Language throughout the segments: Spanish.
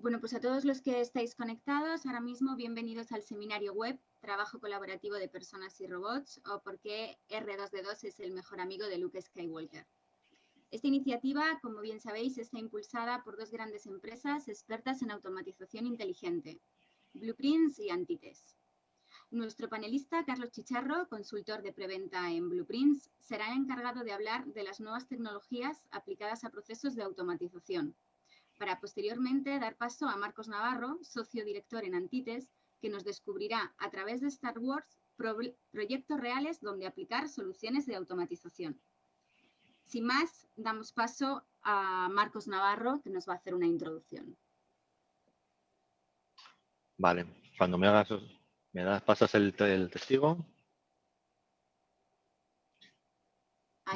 Bueno, pues a todos los que estáis conectados, ahora mismo bienvenidos al seminario web Trabajo colaborativo de personas y robots o por qué R2D2 es el mejor amigo de Luke Skywalker. Esta iniciativa, como bien sabéis, está impulsada por dos grandes empresas expertas en automatización inteligente, Blueprints y Antites. Nuestro panelista, Carlos Chicharro, consultor de preventa en Blueprints, será el encargado de hablar de las nuevas tecnologías aplicadas a procesos de automatización, para posteriormente dar paso a Marcos Navarro, socio director en Antites, que nos descubrirá a través de Star Wars proyectos reales donde aplicar soluciones de automatización. Sin más, damos paso a Marcos Navarro, que nos va a hacer una introducción. Vale, cuando pasas el testigo.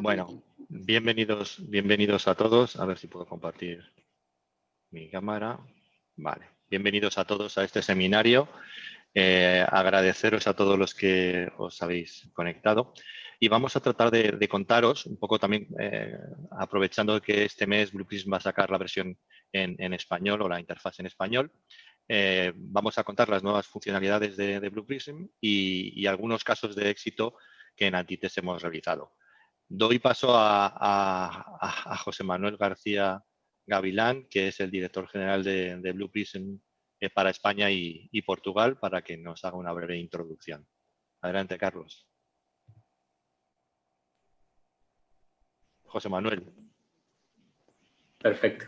Bueno, bienvenidos a todos. A ver si puedo compartir mi cámara. Vale, bienvenidos a todos a este seminario. Agradeceros a todos los que os habéis conectado. Y vamos a tratar de contaros un poco también, aprovechando que este mes Blueprints va a sacar la versión en español o la interfaz en español. Vamos a contar las nuevas funcionalidades de Blueprints y algunos casos de éxito que en Antites hemos realizado. Doy paso a José Manuel García Gavilán, que es el director general de Blueprints para España y Portugal, para que nos haga una breve introducción. Adelante, Carlos. José Manuel. Perfecto.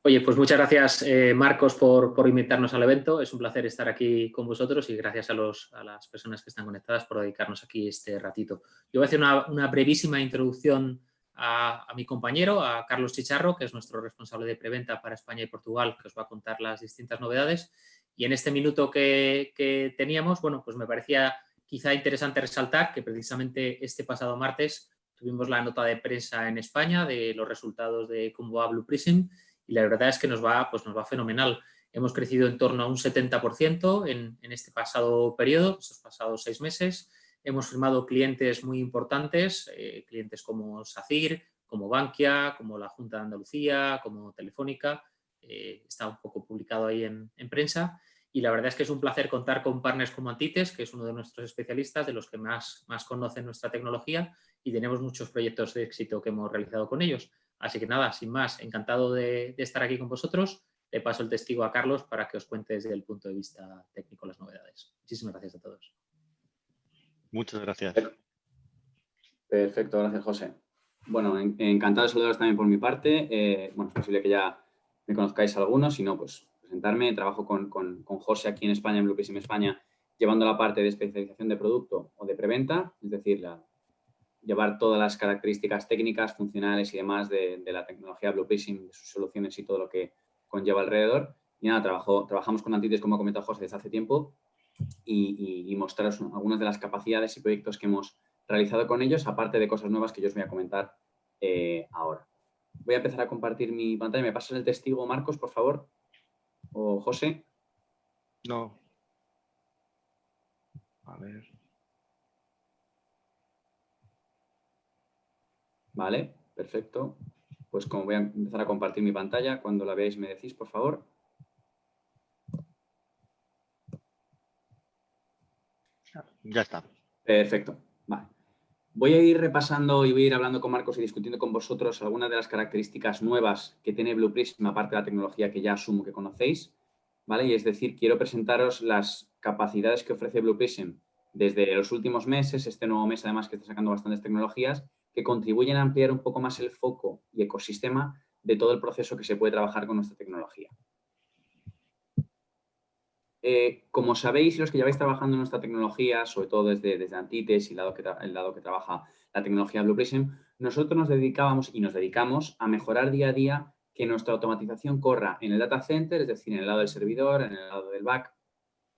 Oye, pues muchas gracias, Marcos, por invitarnos al evento. Es un placer estar aquí con vosotros y gracias a las personas que están conectadas por dedicarnos aquí este ratito. Yo voy a hacer una brevísima introducción a mi compañero, a Carlos Chicharro, que es nuestro responsable de preventa para España y Portugal, que os va a contar las distintas novedades. Y en este minuto que teníamos, bueno, pues me parecía quizá interesante resaltar que precisamente este pasado martes tuvimos la nota de prensa en España de los resultados de cómo va Blueprints y la verdad es que nos va fenomenal. Hemos crecido en torno a un 70% en este pasado periodo, estos pasados 6 meses. Hemos firmado clientes muy importantes, clientes como SACIR, como Bankia, como la Junta de Andalucía, como Telefónica. Está un poco publicado ahí en prensa. Y la verdad es que es un placer contar con partners como Antites, que es uno de nuestros especialistas, de los que más conocen nuestra tecnología, y tenemos muchos proyectos de éxito que hemos realizado con ellos. Así que nada, sin más, encantado de estar aquí con vosotros. Le paso el testigo a Carlos para que os cuente desde el punto de vista técnico las novedades. Muchísimas gracias a todos. Muchas gracias. Perfecto, gracias, José. Bueno, encantado de saludaros también por mi parte. Bueno, es posible que ya me conozcáis algunos, si no, pues presentarme. Trabajo con José aquí en España, en Blueprints España, llevando la parte de especialización de producto o de preventa, es decir, llevar todas las características técnicas, funcionales y demás de la tecnología Blueprints, de sus soluciones y todo lo que conlleva alrededor. Y nada, trabajamos con Antites, como ha comentado José, desde hace tiempo y mostraros algunas de las capacidades y proyectos que hemos realizado con ellos, aparte de cosas nuevas que yo os voy a comentar ahora. Voy a empezar a compartir mi pantalla. ¿Me pasas el testigo, Marcos, por favor? ¿O José? No. A ver. Vale, perfecto. Pues como voy a empezar a compartir mi pantalla, cuando la veáis me decís, por favor. Ya está. Perfecto. Vale. Voy a ir repasando y voy a ir hablando con Marcos y discutiendo con vosotros algunas de las características nuevas que tiene Blueprints, aparte de la tecnología que ya asumo que conocéis, ¿vale? Y es decir, quiero presentaros las capacidades que ofrece Blueprints desde los últimos meses, este nuevo mes además que está sacando bastantes tecnologías que contribuyen a ampliar un poco más el foco y ecosistema de todo el proceso que se puede trabajar con nuestra tecnología. Como sabéis, los que lleváis trabajando en nuestra tecnología, sobre todo desde Antites y el lado que trabaja la tecnología Blueprints, nosotros nos dedicábamos y nos dedicamos a mejorar día a día que nuestra automatización corra en el data center, es decir, en el lado del servidor, en el lado del back,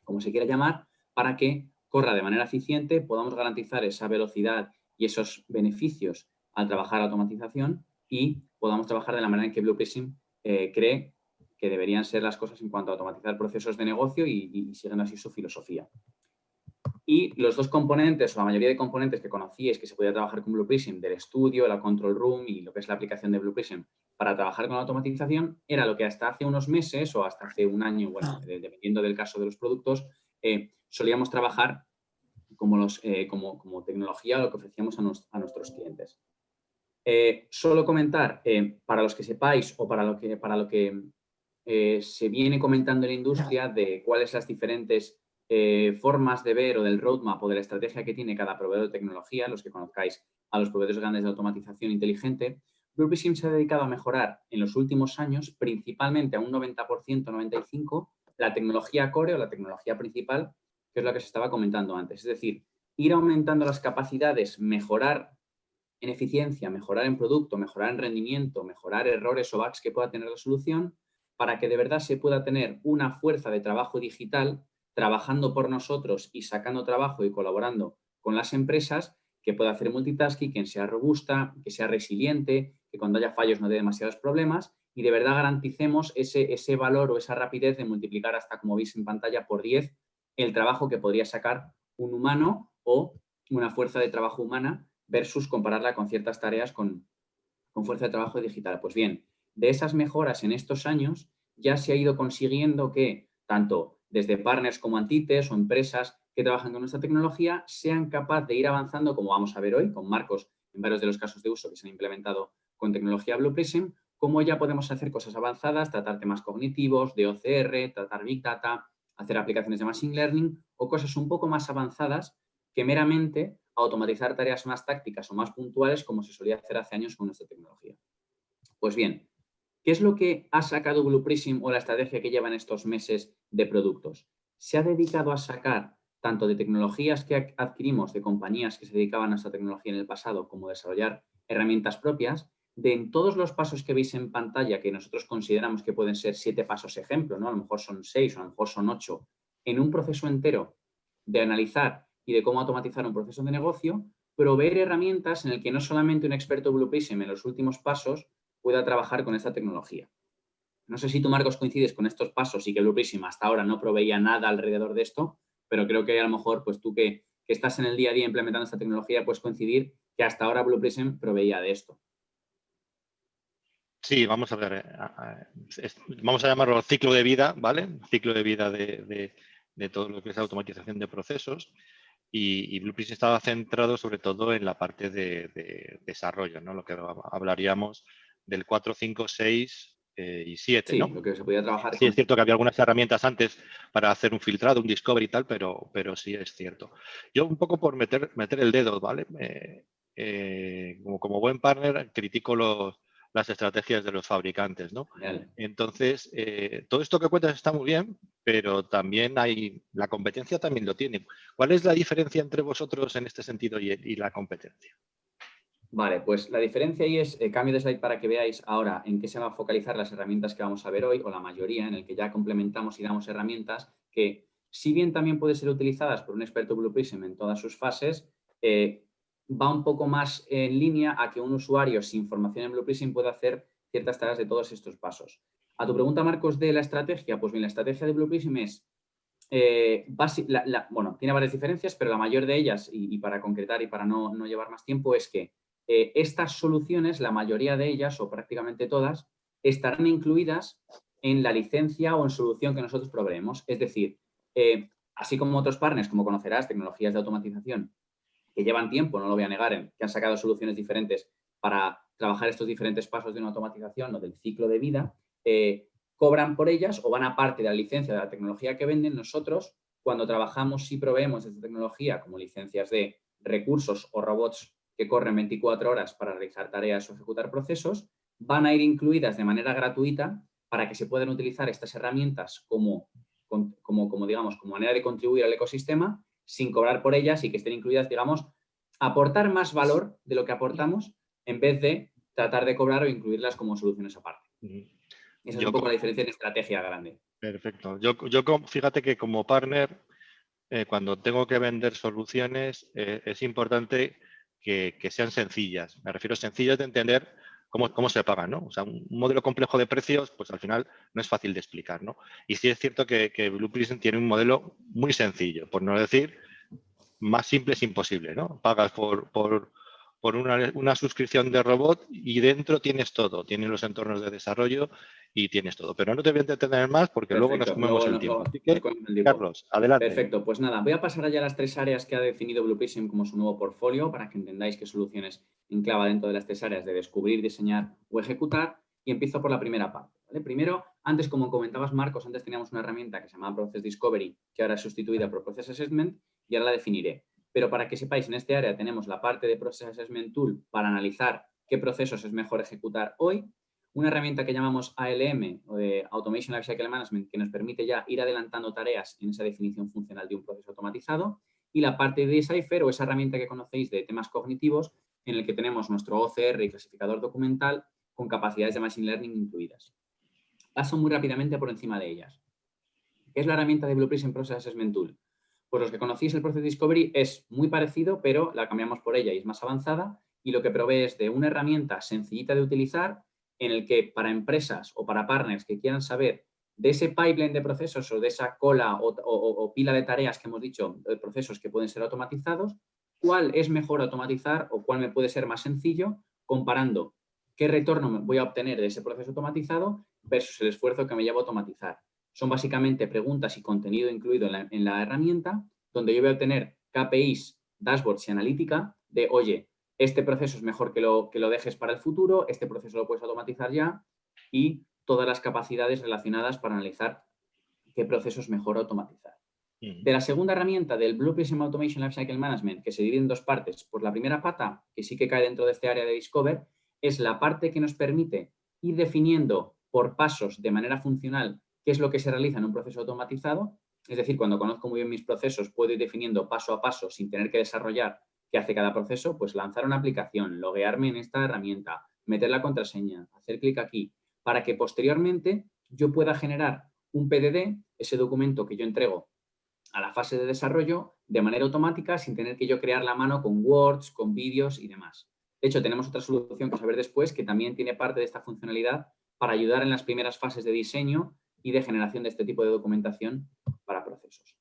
como se quiera llamar, para que corra de manera eficiente, podamos garantizar esa velocidad y esos beneficios al trabajar automatización y podamos trabajar de la manera en que Blueprints cree que deberían ser las cosas en cuanto a automatizar procesos de negocio y siguen así su filosofía. Y los dos componentes, o la mayoría de componentes que conocíais que se podía trabajar con Blue Prism, del estudio, la control room y lo que es la aplicación de Blue Prism para trabajar con la automatización, era lo que hasta hace unos meses o hasta hace un año, bueno, dependiendo del caso de los productos, solíamos trabajar como tecnología lo que ofrecíamos a nuestros clientes. Solo comentar, para los que sepáis o para lo que se viene comentando en la industria de cuáles las diferentes formas de ver o del roadmap o de la estrategia que tiene cada proveedor de tecnología, los que conozcáis a los proveedores grandes de automatización inteligente, Blue Prism se ha dedicado a mejorar en los últimos años, principalmente a un 90%, 95%, la tecnología core o la tecnología principal, que es lo que se estaba comentando antes. Es decir, ir aumentando las capacidades, mejorar en eficiencia, mejorar en producto, mejorar en rendimiento, mejorar errores o bugs que pueda tener la solución, para que de verdad se pueda tener una fuerza de trabajo digital trabajando por nosotros y sacando trabajo y colaborando con las empresas, que pueda hacer multitasking, que sea robusta, que sea resiliente, que cuando haya fallos no dé demasiados problemas y de verdad garanticemos ese valor o esa rapidez de multiplicar hasta, como veis en pantalla, por 10 el trabajo que podría sacar un humano o una fuerza de trabajo humana versus compararla con ciertas tareas con fuerza de trabajo digital. Pues bien, de esas mejoras en estos años ya se ha ido consiguiendo que tanto desde partners como Antites o empresas que trabajan con nuestra tecnología sean capaces de ir avanzando, como vamos a ver hoy, con Marcos en varios de los casos de uso que se han implementado con tecnología Blue Prism, cómo ya podemos hacer cosas avanzadas, tratar temas cognitivos, de OCR, tratar Big Data, hacer aplicaciones de Machine Learning o cosas un poco más avanzadas que meramente automatizar tareas más tácticas o más puntuales como se solía hacer hace años con nuestra tecnología. Pues bien, ¿qué es lo que ha sacado Blue Prism o la estrategia que llevan estos meses de productos? Se ha dedicado a sacar tanto de tecnologías que adquirimos de compañías que se dedicaban a esta tecnología en el pasado como desarrollar herramientas propias, de en todos los pasos que veis en pantalla que nosotros consideramos que pueden ser 7 pasos ejemplo, ¿no? A lo mejor son 6 o a lo mejor son 8, en un proceso entero de analizar y de cómo automatizar un proceso de negocio, proveer herramientas en el que no solamente un experto Blue Prism en los últimos pasos pueda trabajar con esta tecnología. No sé si tú, Marcos, coincides con estos pasos y que Blue Prism hasta ahora no proveía nada alrededor de esto, pero creo que a lo mejor pues tú que estás en el día a día implementando esta tecnología puedes coincidir que hasta ahora Blue Prism proveía de esto. Sí, vamos a ver, vamos a llamarlo ciclo de vida, ¿vale? Ciclo de vida de todo lo que es automatización de procesos. Y Blue Prism estaba centrado sobre todo en la parte de desarrollo, ¿no? Lo que hablaríamos del 4, 5, 6 y 7, ¿no? Sí, lo que se podía trabajar. Sí, es cierto que había algunas herramientas antes para hacer un filtrado, un discovery y tal, pero sí es cierto. Yo un poco por meter el dedo, ¿vale? Como buen partner critico las estrategias de los fabricantes, ¿no? Genial. Entonces, todo esto que cuentas está muy bien, pero también la competencia también lo tiene. ¿Cuál es la diferencia entre vosotros en este sentido y la competencia? Vale, pues la diferencia ahí es, cambio de slide para que veáis ahora en qué se van a focalizar las herramientas que vamos a ver hoy, o la mayoría, en el que ya complementamos y damos herramientas que, si bien también pueden ser utilizadas por un experto Blue Prism en todas sus fases, va un poco más en línea a que un usuario sin formación en Blue Prism pueda hacer ciertas tareas de todos estos pasos. A tu pregunta, Marcos, de la estrategia, pues bien, la estrategia de Blue Prism es, bueno, tiene varias diferencias, pero la mayor de ellas, y para concretar y para no llevar más tiempo, es que estas soluciones, la mayoría de ellas o prácticamente todas, estarán incluidas en la licencia o en solución que nosotros proveemos. Es decir, así como otros partners, como conocerás, tecnologías de automatización que llevan tiempo, no lo voy a negar, que han sacado soluciones diferentes para trabajar estos diferentes pasos de una automatización o del ciclo de vida, cobran por ellas o van a parte de la licencia de la tecnología que venden. Nosotros, cuando trabajamos y proveemos esta tecnología como licencias de recursos o robots que corren 24 horas para realizar tareas o ejecutar procesos, van a ir incluidas de manera gratuita para que se puedan utilizar estas herramientas como manera de contribuir al ecosistema sin cobrar por ellas y que estén incluidas, digamos, aportar más valor de lo que aportamos en vez de tratar de cobrar o incluirlas como soluciones aparte. Esa es un poco la diferencia en estrategia grande. Perfecto. Yo fíjate que como partner, cuando tengo que vender soluciones, es importante que sean sencillas. Me refiero a sencillas de entender cómo se pagan, ¿no? O sea, un modelo complejo de precios, pues al final no es fácil de explicar, ¿no? Y sí es cierto que Blue Prism tiene un modelo muy sencillo, por no decir más simple es imposible, ¿no? Pagas por una suscripción de robot y dentro tienes todo. Tienes los entornos de desarrollo y tienes todo. Pero no te voy a entretener más porque luego nos comemos el tiempo. Así que, Carlos, adelante. Perfecto. Pues nada, voy a pasar allá a las 3 áreas que ha definido Blue Prism como su nuevo portfolio para que entendáis qué soluciones enclava dentro de las 3 áreas de descubrir, diseñar o ejecutar. Y empiezo por la primera parte, ¿vale? Primero, antes, como comentabas, Marcos, antes teníamos una herramienta que se llamaba Process Discovery, que ahora es sustituida por Process Assessment, y ahora la definiré. Pero para que sepáis, en este área tenemos la parte de Process Assessment Tool para analizar qué procesos es mejor ejecutar hoy, una herramienta que llamamos ALM, o de Automation Lifecycle Management, que nos permite ya ir adelantando tareas en esa definición funcional de un proceso automatizado, y la parte de Decipher, o esa herramienta que conocéis de temas cognitivos, en el que tenemos nuestro OCR y clasificador documental con capacidades de Machine Learning incluidas. Paso muy rápidamente por encima de ellas. ¿Qué es la herramienta de Blue Prism Process Assessment Tool? Pues los que conocéis el Process Discovery es muy parecido, pero la cambiamos por ella y es más avanzada, y lo que provee es de una herramienta sencillita de utilizar en el que para empresas o para partners que quieran saber de ese pipeline de procesos o de esa cola o pila de tareas que hemos dicho, de procesos que pueden ser automatizados, cuál es mejor automatizar o cuál me puede ser más sencillo, comparando qué retorno voy a obtener de ese proceso automatizado versus el esfuerzo que me lleva a automatizar. Son básicamente preguntas y contenido incluido en la herramienta, donde yo voy a obtener KPIs, dashboards y analítica de, oye, este proceso es mejor que lo dejes para el futuro, este proceso lo puedes automatizar ya, y todas las capacidades relacionadas para analizar qué proceso es mejor automatizar. De la segunda herramienta del Blue Prism Automation Lifecycle Management, que se divide en 2 partes, pues la primera pata, que sí que cae dentro de este área de Discover, es la parte que nos permite ir definiendo por pasos de manera funcional qué es lo que se realiza en un proceso automatizado. Es decir, cuando conozco muy bien mis procesos, puedo ir definiendo paso a paso sin tener que desarrollar qué hace cada proceso, pues lanzar una aplicación, loguearme en esta herramienta, meter la contraseña, hacer clic aquí, para que posteriormente yo pueda generar un PDD, ese documento que yo entrego a la fase de desarrollo de manera automática sin tener que yo crear la mano con Words, con vídeos y demás. De hecho, tenemos otra solución que vamos a ver después que también tiene parte de esta funcionalidad para ayudar en las primeras fases de diseño y de generación de este tipo de documentación para procesos.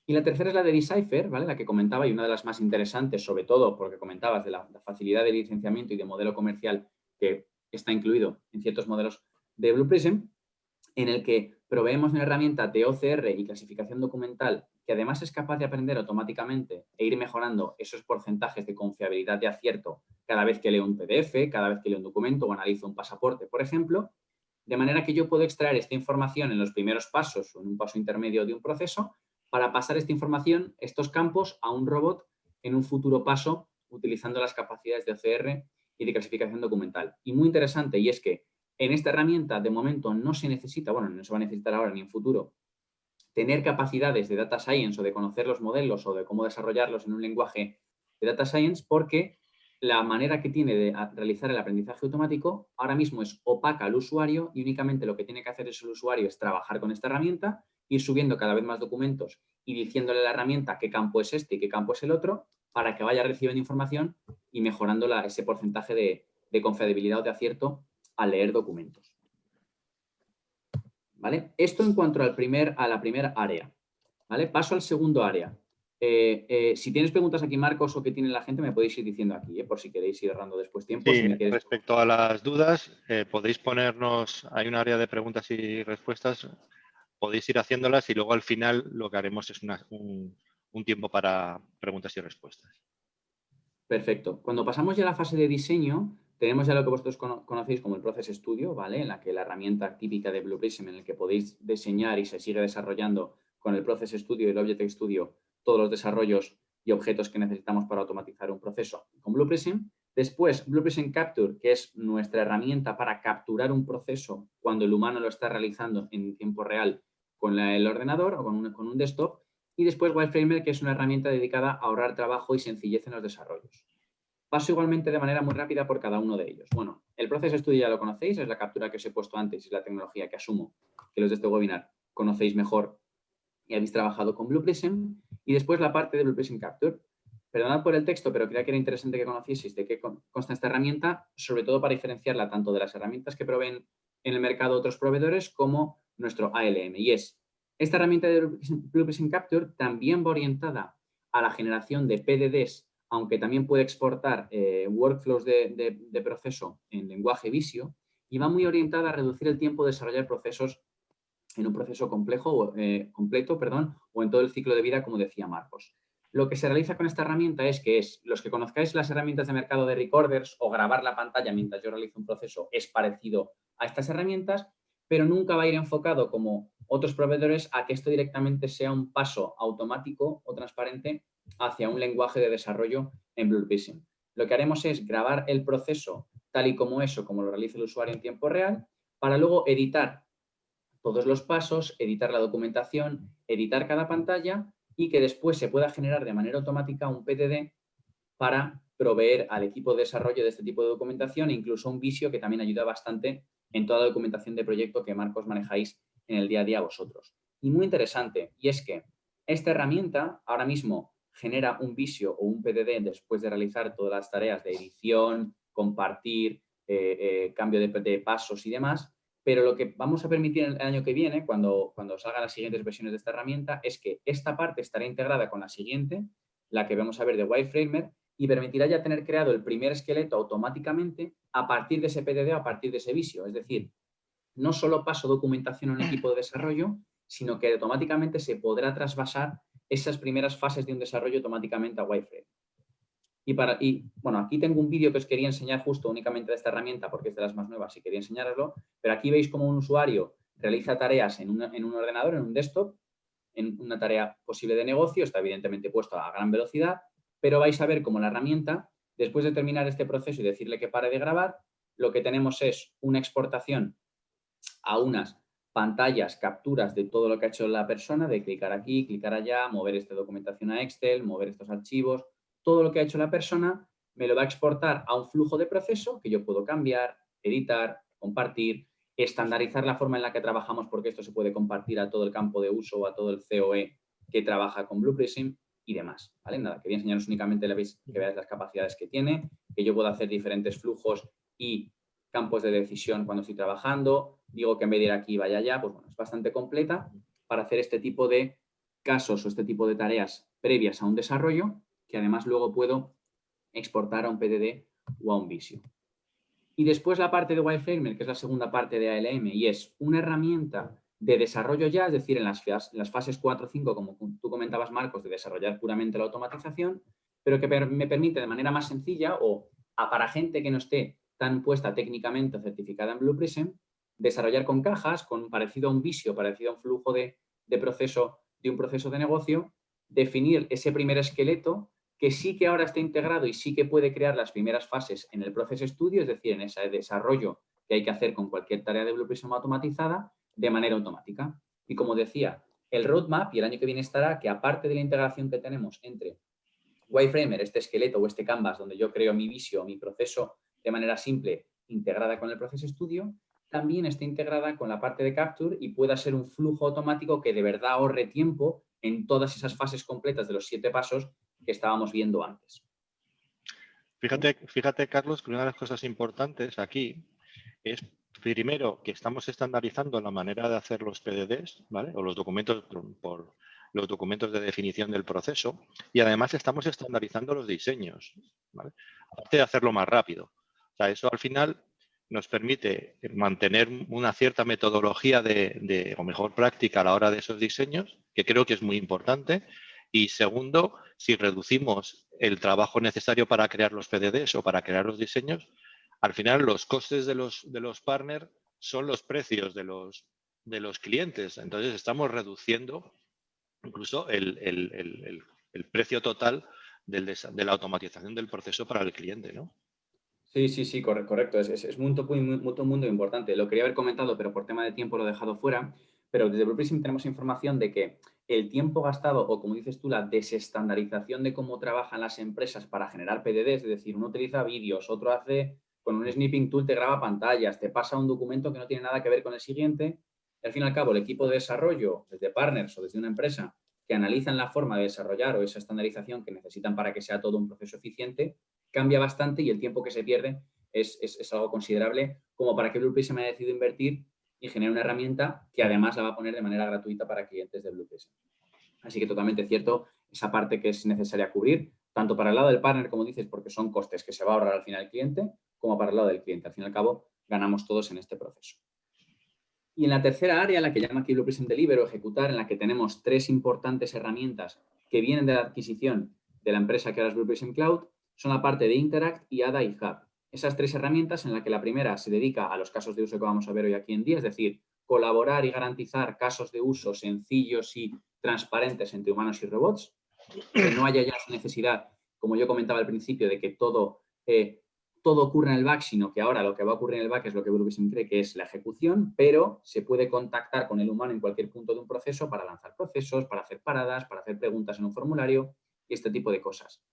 Y la tercera es la de Decipher, ¿vale? La que comentaba, y una de las más interesantes, sobre todo porque comentabas de la facilidad de licenciamiento y de modelo comercial que está incluido en ciertos modelos de Blue Prism, en el que proveemos una herramienta de OCR y clasificación documental que además es capaz de aprender automáticamente e ir mejorando esos porcentajes de confiabilidad de acierto cada vez que leo un PDF, cada vez que leo un documento o analizo un pasaporte, por ejemplo, de manera que yo puedo extraer esta información en los primeros pasos o en un paso intermedio de un proceso para pasar esta información, estos campos, a un robot en un futuro paso utilizando las capacidades de OCR y de clasificación documental. Y muy interesante, y es que en esta herramienta de momento no se necesita, bueno, no se va a necesitar ahora ni en futuro, tener capacidades de data science o de conocer los modelos o de cómo desarrollarlos en un lenguaje de data science, porque la manera que tiene de realizar el aprendizaje automático ahora mismo es opaca al usuario y únicamente lo que tiene que hacer el usuario es trabajar con esta herramienta, ir subiendo cada vez más documentos y diciéndole a la herramienta qué campo es este y qué campo es el otro para que vaya recibiendo información y mejorando ese porcentaje de confiabilidad o de acierto al leer documentos. ¿Vale? Esto en cuanto a la primera área. ¿Vale? Paso al segundo área. Si tienes preguntas aquí, Marcos, o que tiene la gente, me podéis ir diciendo aquí, por si queréis ir ahorrando después tiempo. Sí, si me quieres... Respecto a las dudas, podéis ponernos, hay un área de preguntas y respuestas, podéis ir haciéndolas y luego al final lo que haremos es un tiempo para preguntas y respuestas. Perfecto. Cuando pasamos ya a la fase de diseño, tenemos ya lo que vosotros conocéis como el Process Studio, ¿vale? En la que la herramienta típica de Blue Prism en la que podéis diseñar y se sigue desarrollando con el Process Studio y el Object Studio todos los desarrollos y objetos que necesitamos para automatizar un proceso con Blue Prism. Después, Blue Prism Capture, que es nuestra herramienta para capturar un proceso cuando el humano lo está realizando en tiempo real con el ordenador o con un desktop. Y después Wireframer, que es una herramienta dedicada a ahorrar trabajo y sencillez en los desarrollos. Paso igualmente de manera muy rápida por cada uno de ellos. Bueno, el Process Studio ya lo conocéis, es la captura que os he puesto antes, es la tecnología que asumo que los de este webinar conocéis mejor y habéis trabajado con Blue Prism. Y después la parte de Blue Prism Capture. Perdonad por el texto, pero creía que era interesante que conocieseis de qué consta esta herramienta, sobre todo para diferenciarla tanto de las herramientas que proveen en el mercado otros proveedores como nuestro ALM. Y es, esta herramienta de Blue Prism Capture también va orientada a la generación de PDDs, aunque también puede exportar workflows de proceso en lenguaje Visio, y va muy orientada a reducir el tiempo de desarrollar procesos en un proceso completo, o en todo el ciclo de vida, como decía Marcos. Lo que se realiza con esta herramienta es que los que conozcáis las herramientas de mercado de recorders o grabar la pantalla mientras yo realizo un proceso es parecido a estas herramientas, pero nunca va a ir enfocado como otros proveedores a que esto directamente sea un paso automático o transparente hacia un lenguaje de desarrollo en Blue Prism. Lo que haremos es grabar el proceso tal y como es o como lo realiza el usuario en tiempo real, para luego editar todos los pasos, editar la documentación, editar cada pantalla y que después se pueda generar de manera automática un PDD para proveer al equipo de desarrollo de este tipo de documentación e incluso un Visio que también ayuda bastante en toda la documentación de proyecto que, Marcos, manejáis en el día a día vosotros. Y muy interesante, y es que esta herramienta ahora mismo genera un Visio o un PDD después de realizar todas las tareas de edición, compartir, cambio de pasos y demás, pero lo que vamos a permitir el año que viene, cuando salgan las siguientes versiones de esta herramienta, es que esta parte estará integrada con la siguiente, la que vamos a ver de Wireframer, y permitirá ya tener creado el primer esqueleto automáticamente a partir de ese PDD o a partir de ese Visio. Es decir, no solo paso documentación a un equipo de desarrollo, sino que automáticamente se podrá trasvasar esas primeras fases de un desarrollo automáticamente a Wireframe. Y bueno, aquí tengo un vídeo que os quería enseñar justo únicamente de esta herramienta porque es de las más nuevas y quería enseñaroslo, pero aquí veis cómo un usuario realiza tareas en un ordenador, en un desktop, en una tarea posible de negocio, está evidentemente puesto a gran velocidad, pero vais a ver cómo la herramienta, después de terminar este proceso y decirle que pare de grabar, lo que tenemos es una exportación a unas pantallas, capturas de todo lo que ha hecho la persona, de clicar aquí, clicar allá, mover esta documentación a Excel, mover estos archivos, todo lo que ha hecho la persona me lo va a exportar a un flujo de proceso que yo puedo cambiar, editar, compartir, estandarizar la forma en la que trabajamos porque esto se puede compartir a todo el campo de uso o a todo el COE que trabaja con Blue Prism y demás. ¿Vale? Nada, quería enseñaros únicamente que veáis las capacidades que tiene, que yo puedo hacer diferentes flujos y campos de decisión cuando estoy trabajando. Digo que en vez de ir aquí vaya allá, pues bueno, es bastante completa para hacer este tipo de casos o este tipo de tareas previas a un desarrollo que además luego puedo exportar a un PDD o a un Visio. Y después la parte de Wireframer, que es la segunda parte de ALM, y es una herramienta de desarrollo ya, es decir, en las fases 4 o 5, como tú comentabas, Marcos, de desarrollar puramente la automatización, pero que me permite de manera más sencilla o para gente que no esté tan puesta técnicamente o certificada en Blue Prism, desarrollar con cajas, con parecido a un Visio, parecido a un flujo de proceso de un proceso de negocio, definir ese primer esqueleto que sí que ahora está integrado y sí que puede crear las primeras fases en el Process Studio, es decir, en ese desarrollo que hay que hacer con cualquier tarea de Blue Prism automatizada de manera automática. Y como decía, el roadmap y el año que viene estará que aparte de la integración que tenemos entre Wireframer, este esqueleto o este canvas donde yo creo mi Visio, mi proceso de manera simple integrada con el Process Studio, también esté integrada con la parte de Capture y pueda ser un flujo automático que de verdad ahorre tiempo en todas esas fases completas de los 7 pasos que estábamos viendo antes. Fíjate, Carlos, que una de las cosas importantes aquí es, primero, que estamos estandarizando la manera de hacer los PDDs, ¿vale? O los documentos por los documentos de definición del proceso, y además estamos estandarizando los diseños, ¿vale? Aparte de hacerlo más rápido. O sea, eso al final nos permite mantener una cierta metodología o mejor práctica a la hora de esos diseños, que creo que es muy importante. Y segundo, si reducimos el trabajo necesario para crear los PDDs o para crear los diseños, al final los costes de los partners son los precios de los clientes. Entonces estamos reduciendo incluso el precio total de la automatización del proceso para el cliente, ¿no? Sí, correcto. Es un mundo importante. Lo quería haber comentado, pero por tema de tiempo lo he dejado fuera. Pero desde Blue Prism tenemos información de que el tiempo gastado, o como dices tú, la desestandarización de cómo trabajan las empresas para generar PDDs, es decir, uno utiliza vídeos, otro hace con un snipping tool, te graba pantallas, te pasa un documento que no tiene nada que ver con el siguiente. Y al fin y al cabo, el equipo de desarrollo, desde partners o desde una empresa, que analizan la forma de desarrollar o esa estandarización que necesitan para que sea todo un proceso eficiente, cambia bastante y el tiempo que se pierde es algo considerable como para que Blue Prism haya decidido invertir y genere una herramienta que además la va a poner de manera gratuita para clientes de Blue Prism. Así que totalmente cierto esa parte que es necesaria cubrir, tanto para el lado del partner, como dices, porque son costes que se va a ahorrar al final el cliente, como para el lado del cliente. Al fin y al cabo, ganamos todos en este proceso. Y en la tercera área, la que llama aquí Blue Prism Deliver o ejecutar, en la que tenemos 3 importantes herramientas que vienen de la adquisición de la empresa que ahora es Blue Prism Cloud, son la parte de Interact y ADA y Hub. Esas 3 herramientas en la que la primera se dedica a los casos de uso que vamos a ver hoy aquí en día, es decir, colaborar y garantizar casos de uso sencillos y transparentes entre humanos y robots, que no haya ya necesidad, como yo comentaba al principio, de que todo ocurre en el back, sino que ahora lo que va a ocurrir en el back es lo que Blue Prism cree que es la ejecución, pero se puede contactar con el humano en cualquier punto de un proceso para lanzar procesos, para hacer paradas, para hacer preguntas en un formulario y este tipo de cosas.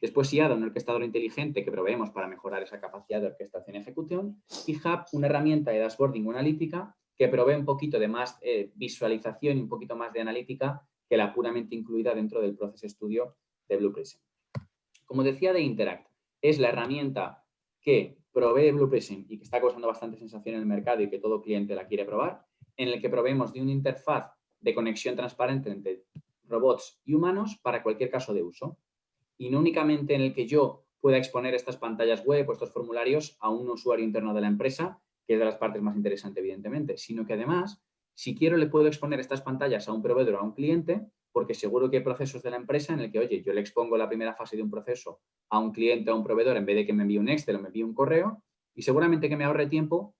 Después IADA, un orquestador inteligente que proveemos para mejorar esa capacidad de orquestación y ejecución. Y Hub, una herramienta de dashboarding o analítica que provee un poquito de más visualización y un poquito más de analítica que la puramente incluida dentro del Process Studio de Blue Prism. Como decía, de Interact es la herramienta que provee Blue Prism y que está causando bastante sensación en el mercado y que todo cliente la quiere probar, en el que proveemos de una interfaz de conexión transparente entre robots y humanos para cualquier caso de uso. Y no únicamente en el que yo pueda exponer estas pantallas web o estos formularios a un usuario interno de la empresa, que es de las partes más interesantes, evidentemente, sino que además, si quiero, le puedo exponer estas pantallas a un proveedor o a un cliente, porque seguro que hay procesos de la empresa en el que, oye, yo le expongo la primera fase de un proceso a un cliente o a un proveedor en vez de que me envíe un Excel o me envíe un correo, y seguramente que me ahorre tiempo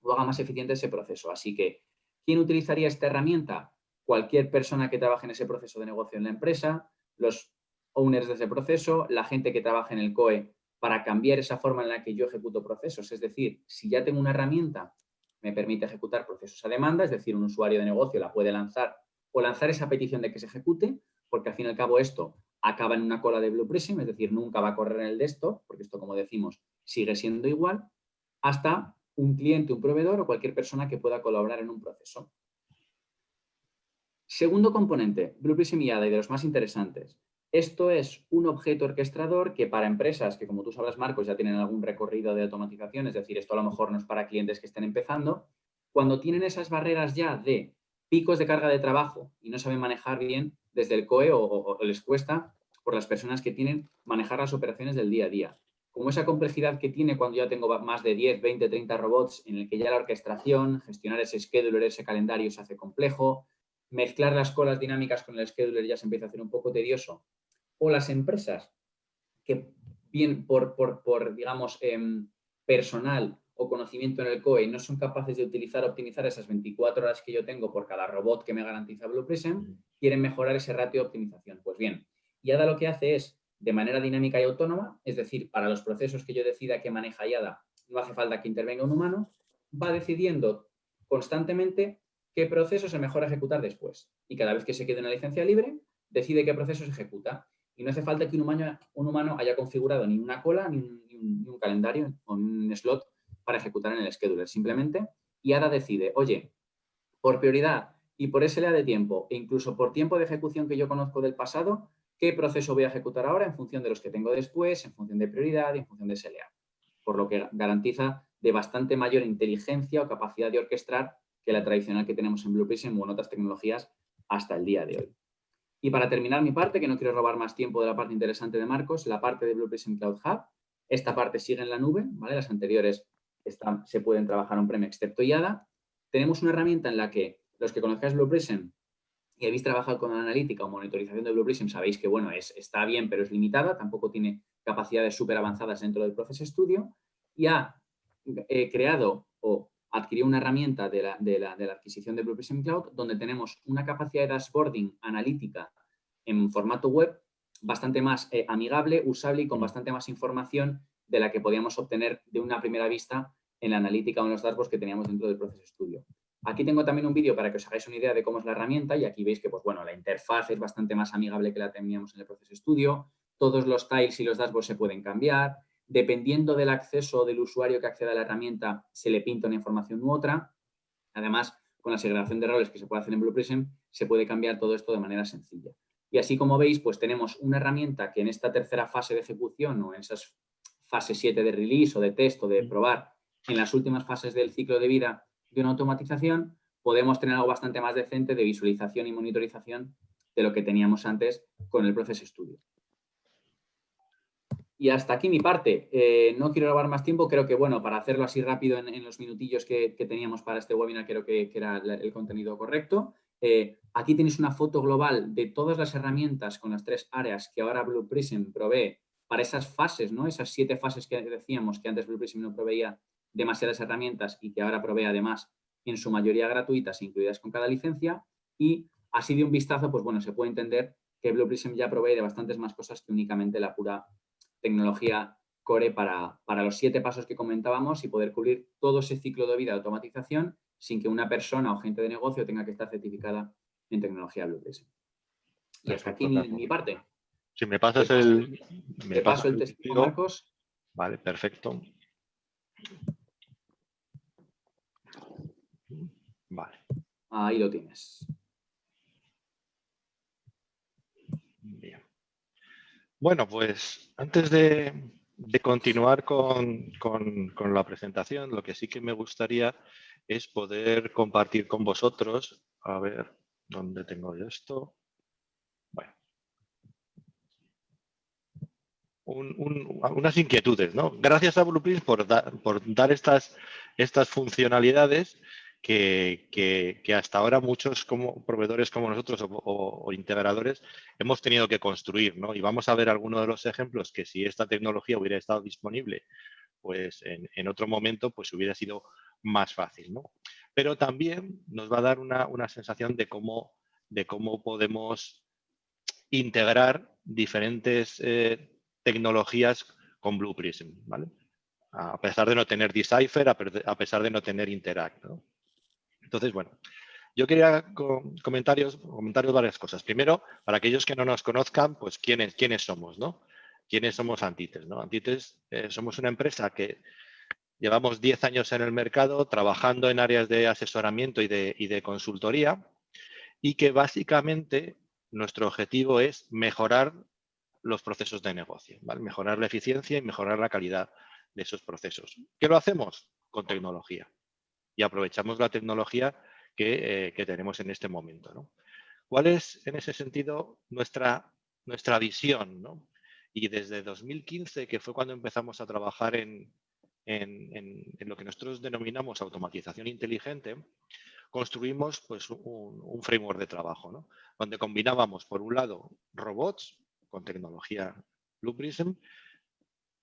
o haga más eficiente ese proceso. Así que, ¿quién utilizaría esta herramienta? Cualquier persona que trabaje en ese proceso de negocio en la empresa, los owners de ese proceso, la gente que trabaja en el COE para cambiar esa forma en la que yo ejecuto procesos. Es decir, si ya tengo una herramienta me permite ejecutar procesos a demanda, es decir, un usuario de negocio la puede lanzar o lanzar esa petición de que se ejecute, porque al fin y al cabo esto acaba en una cola de Blue Prism, es decir, nunca va a correr en el desktop, porque esto, como decimos, sigue siendo igual, hasta un cliente, un proveedor o cualquier persona que pueda colaborar en un proceso. Segundo componente, Blue Prism y ADA, y de los más interesantes. Esto es un objeto orquestador que para empresas que, como tú sabrás, Marcos, ya tienen algún recorrido de automatización, es decir, esto a lo mejor no es para clientes que estén empezando, cuando tienen esas barreras ya de picos de carga de trabajo y no saben manejar bien desde el COE o les cuesta por las personas que tienen manejar las operaciones del día a día. Como esa complejidad que tiene cuando ya tengo más de 10, 20, 30 robots en el que ya la orquestación, gestionar ese scheduler, ese calendario se hace complejo, mezclar las colas dinámicas con el scheduler ya se empieza a hacer un poco tedioso. O las empresas que bien por digamos, personal o conocimiento en el COE no son capaces de optimizar esas 24 horas que yo tengo por cada robot que me garantiza Blue Prism, quieren mejorar ese ratio de optimización. Pues bien, IADA lo que hace es, de manera dinámica y autónoma, es decir, para los procesos que yo decida que maneja IADA, no hace falta que intervenga un humano, va decidiendo constantemente qué proceso se mejor ejecutar después. Y cada vez que se quede una licencia libre, decide qué proceso se ejecuta. Y no hace falta que un humano haya configurado ni una cola, ni un calendario o un slot para ejecutar en el scheduler. Simplemente IADA decide, oye, por prioridad y por SLA de tiempo e incluso por tiempo de ejecución que yo conozco del pasado, qué proceso voy a ejecutar ahora en función de los que tengo después, en función de prioridad y en función de SLA. Por lo que garantiza de bastante mayor inteligencia o capacidad de orquestar que la tradicional que tenemos en Blue Prism o en otras tecnologías hasta el día de hoy. Y para terminar mi parte, que no quiero robar más tiempo de la parte interesante de Marcos, la parte de Blue Prism Cloud Hub. Esta parte sigue en la nube, ¿vale? Las anteriores se pueden trabajar on-prem excepto IADA. Tenemos una herramienta en la que los que conozcáis Blue Prism y habéis trabajado con analítica o monitorización de Blue Prism, sabéis que, bueno, está bien, pero es limitada, tampoco tiene capacidades súper avanzadas dentro del Process Studio, y ha creado o adquirió una herramienta de la adquisición de Blue Prism Cloud, donde tenemos una capacidad de dashboarding analítica en formato web bastante más amigable, usable y con bastante más información de la que podíamos obtener de una primera vista en la analítica o en los dashboards que teníamos dentro del Process Studio. Aquí tengo también un vídeo para que os hagáis una idea de cómo es la herramienta y aquí veis que, pues bueno, la interfaz es bastante más amigable que la teníamos en el Process Studio. Todos los tiles y los dashboards se pueden cambiar. Dependiendo del acceso del usuario que acceda a la herramienta, se le pinta una información u otra. Además, con la segregación de roles que se puede hacer en Blue Prism, se puede cambiar todo esto de manera sencilla. Y así como veis, pues tenemos una herramienta que en esta tercera fase de ejecución o en esas fases 7 de release o de test o de probar, en las últimas fases del ciclo de vida de una automatización, podemos tener algo bastante más decente de visualización y monitorización de lo que teníamos antes con el Process Studio. Y hasta aquí mi parte. No quiero grabar más tiempo. Creo que, bueno, para hacerlo así rápido en los minutillos que teníamos para este webinar, creo que era el contenido correcto. Aquí tenéis una foto global de todas las herramientas con las 3 áreas que ahora Blue Prism provee para esas fases, ¿no? Esas 7 fases que decíamos que antes Blue Prism no proveía demasiadas herramientas y que ahora provee además en su mayoría gratuitas, incluidas con cada licencia. Y así de un vistazo, pues bueno, se puede entender que Blue Prism ya provee de bastantes más cosas que únicamente la pura tecnología core para los 7 pasos que comentábamos y poder cubrir todo ese ciclo de vida de automatización sin que una persona o gente de negocio tenga que estar certificada en tecnología Blue Prism. Y hasta aquí mi parte. Si me pasas el... Te paso el testigo, Marcos. Vale, perfecto. Vale. Ahí lo tienes. Bien. Bueno, pues antes de continuar con la presentación, lo que sí que me gustaría es poder compartir con vosotros, a ver, ¿dónde tengo yo esto? Bueno, unas inquietudes, ¿no? Gracias a Blue Prism por dar estas funcionalidades que hasta ahora muchos proveedores como nosotros o integradores hemos tenido que construir, ¿no? Y vamos a ver algunos de los ejemplos que si esta tecnología hubiera estado disponible, pues en otro momento pues hubiera sido más fácil, ¿no? Pero también nos va a dar una sensación de cómo podemos integrar diferentes tecnologías con Blue Prism, ¿vale? A pesar de no tener Decipher, a pesar de no tener Interact, ¿no? Entonces, bueno, yo quería comentarios varias cosas. Primero, para aquellos que no nos conozcan, pues quiénes somos, ¿no? ¿Quiénes somos Antites, ¿no? Antites somos una empresa que llevamos 10 años en el mercado trabajando en áreas de asesoramiento y de consultoría y que básicamente nuestro objetivo es mejorar los procesos de negocio, ¿vale? Mejorar la eficiencia y mejorar la calidad de esos procesos. ¿Qué lo hacemos? Con tecnología. Y aprovechamos la tecnología que tenemos en este momento, ¿no? ¿Cuál es, en ese sentido, nuestra visión, ¿no? Y desde 2015, que fue cuando empezamos a trabajar en lo que nosotros denominamos automatización inteligente, construimos pues, un framework de trabajo, ¿no? Donde combinábamos, por un lado, robots con tecnología Blue Prism,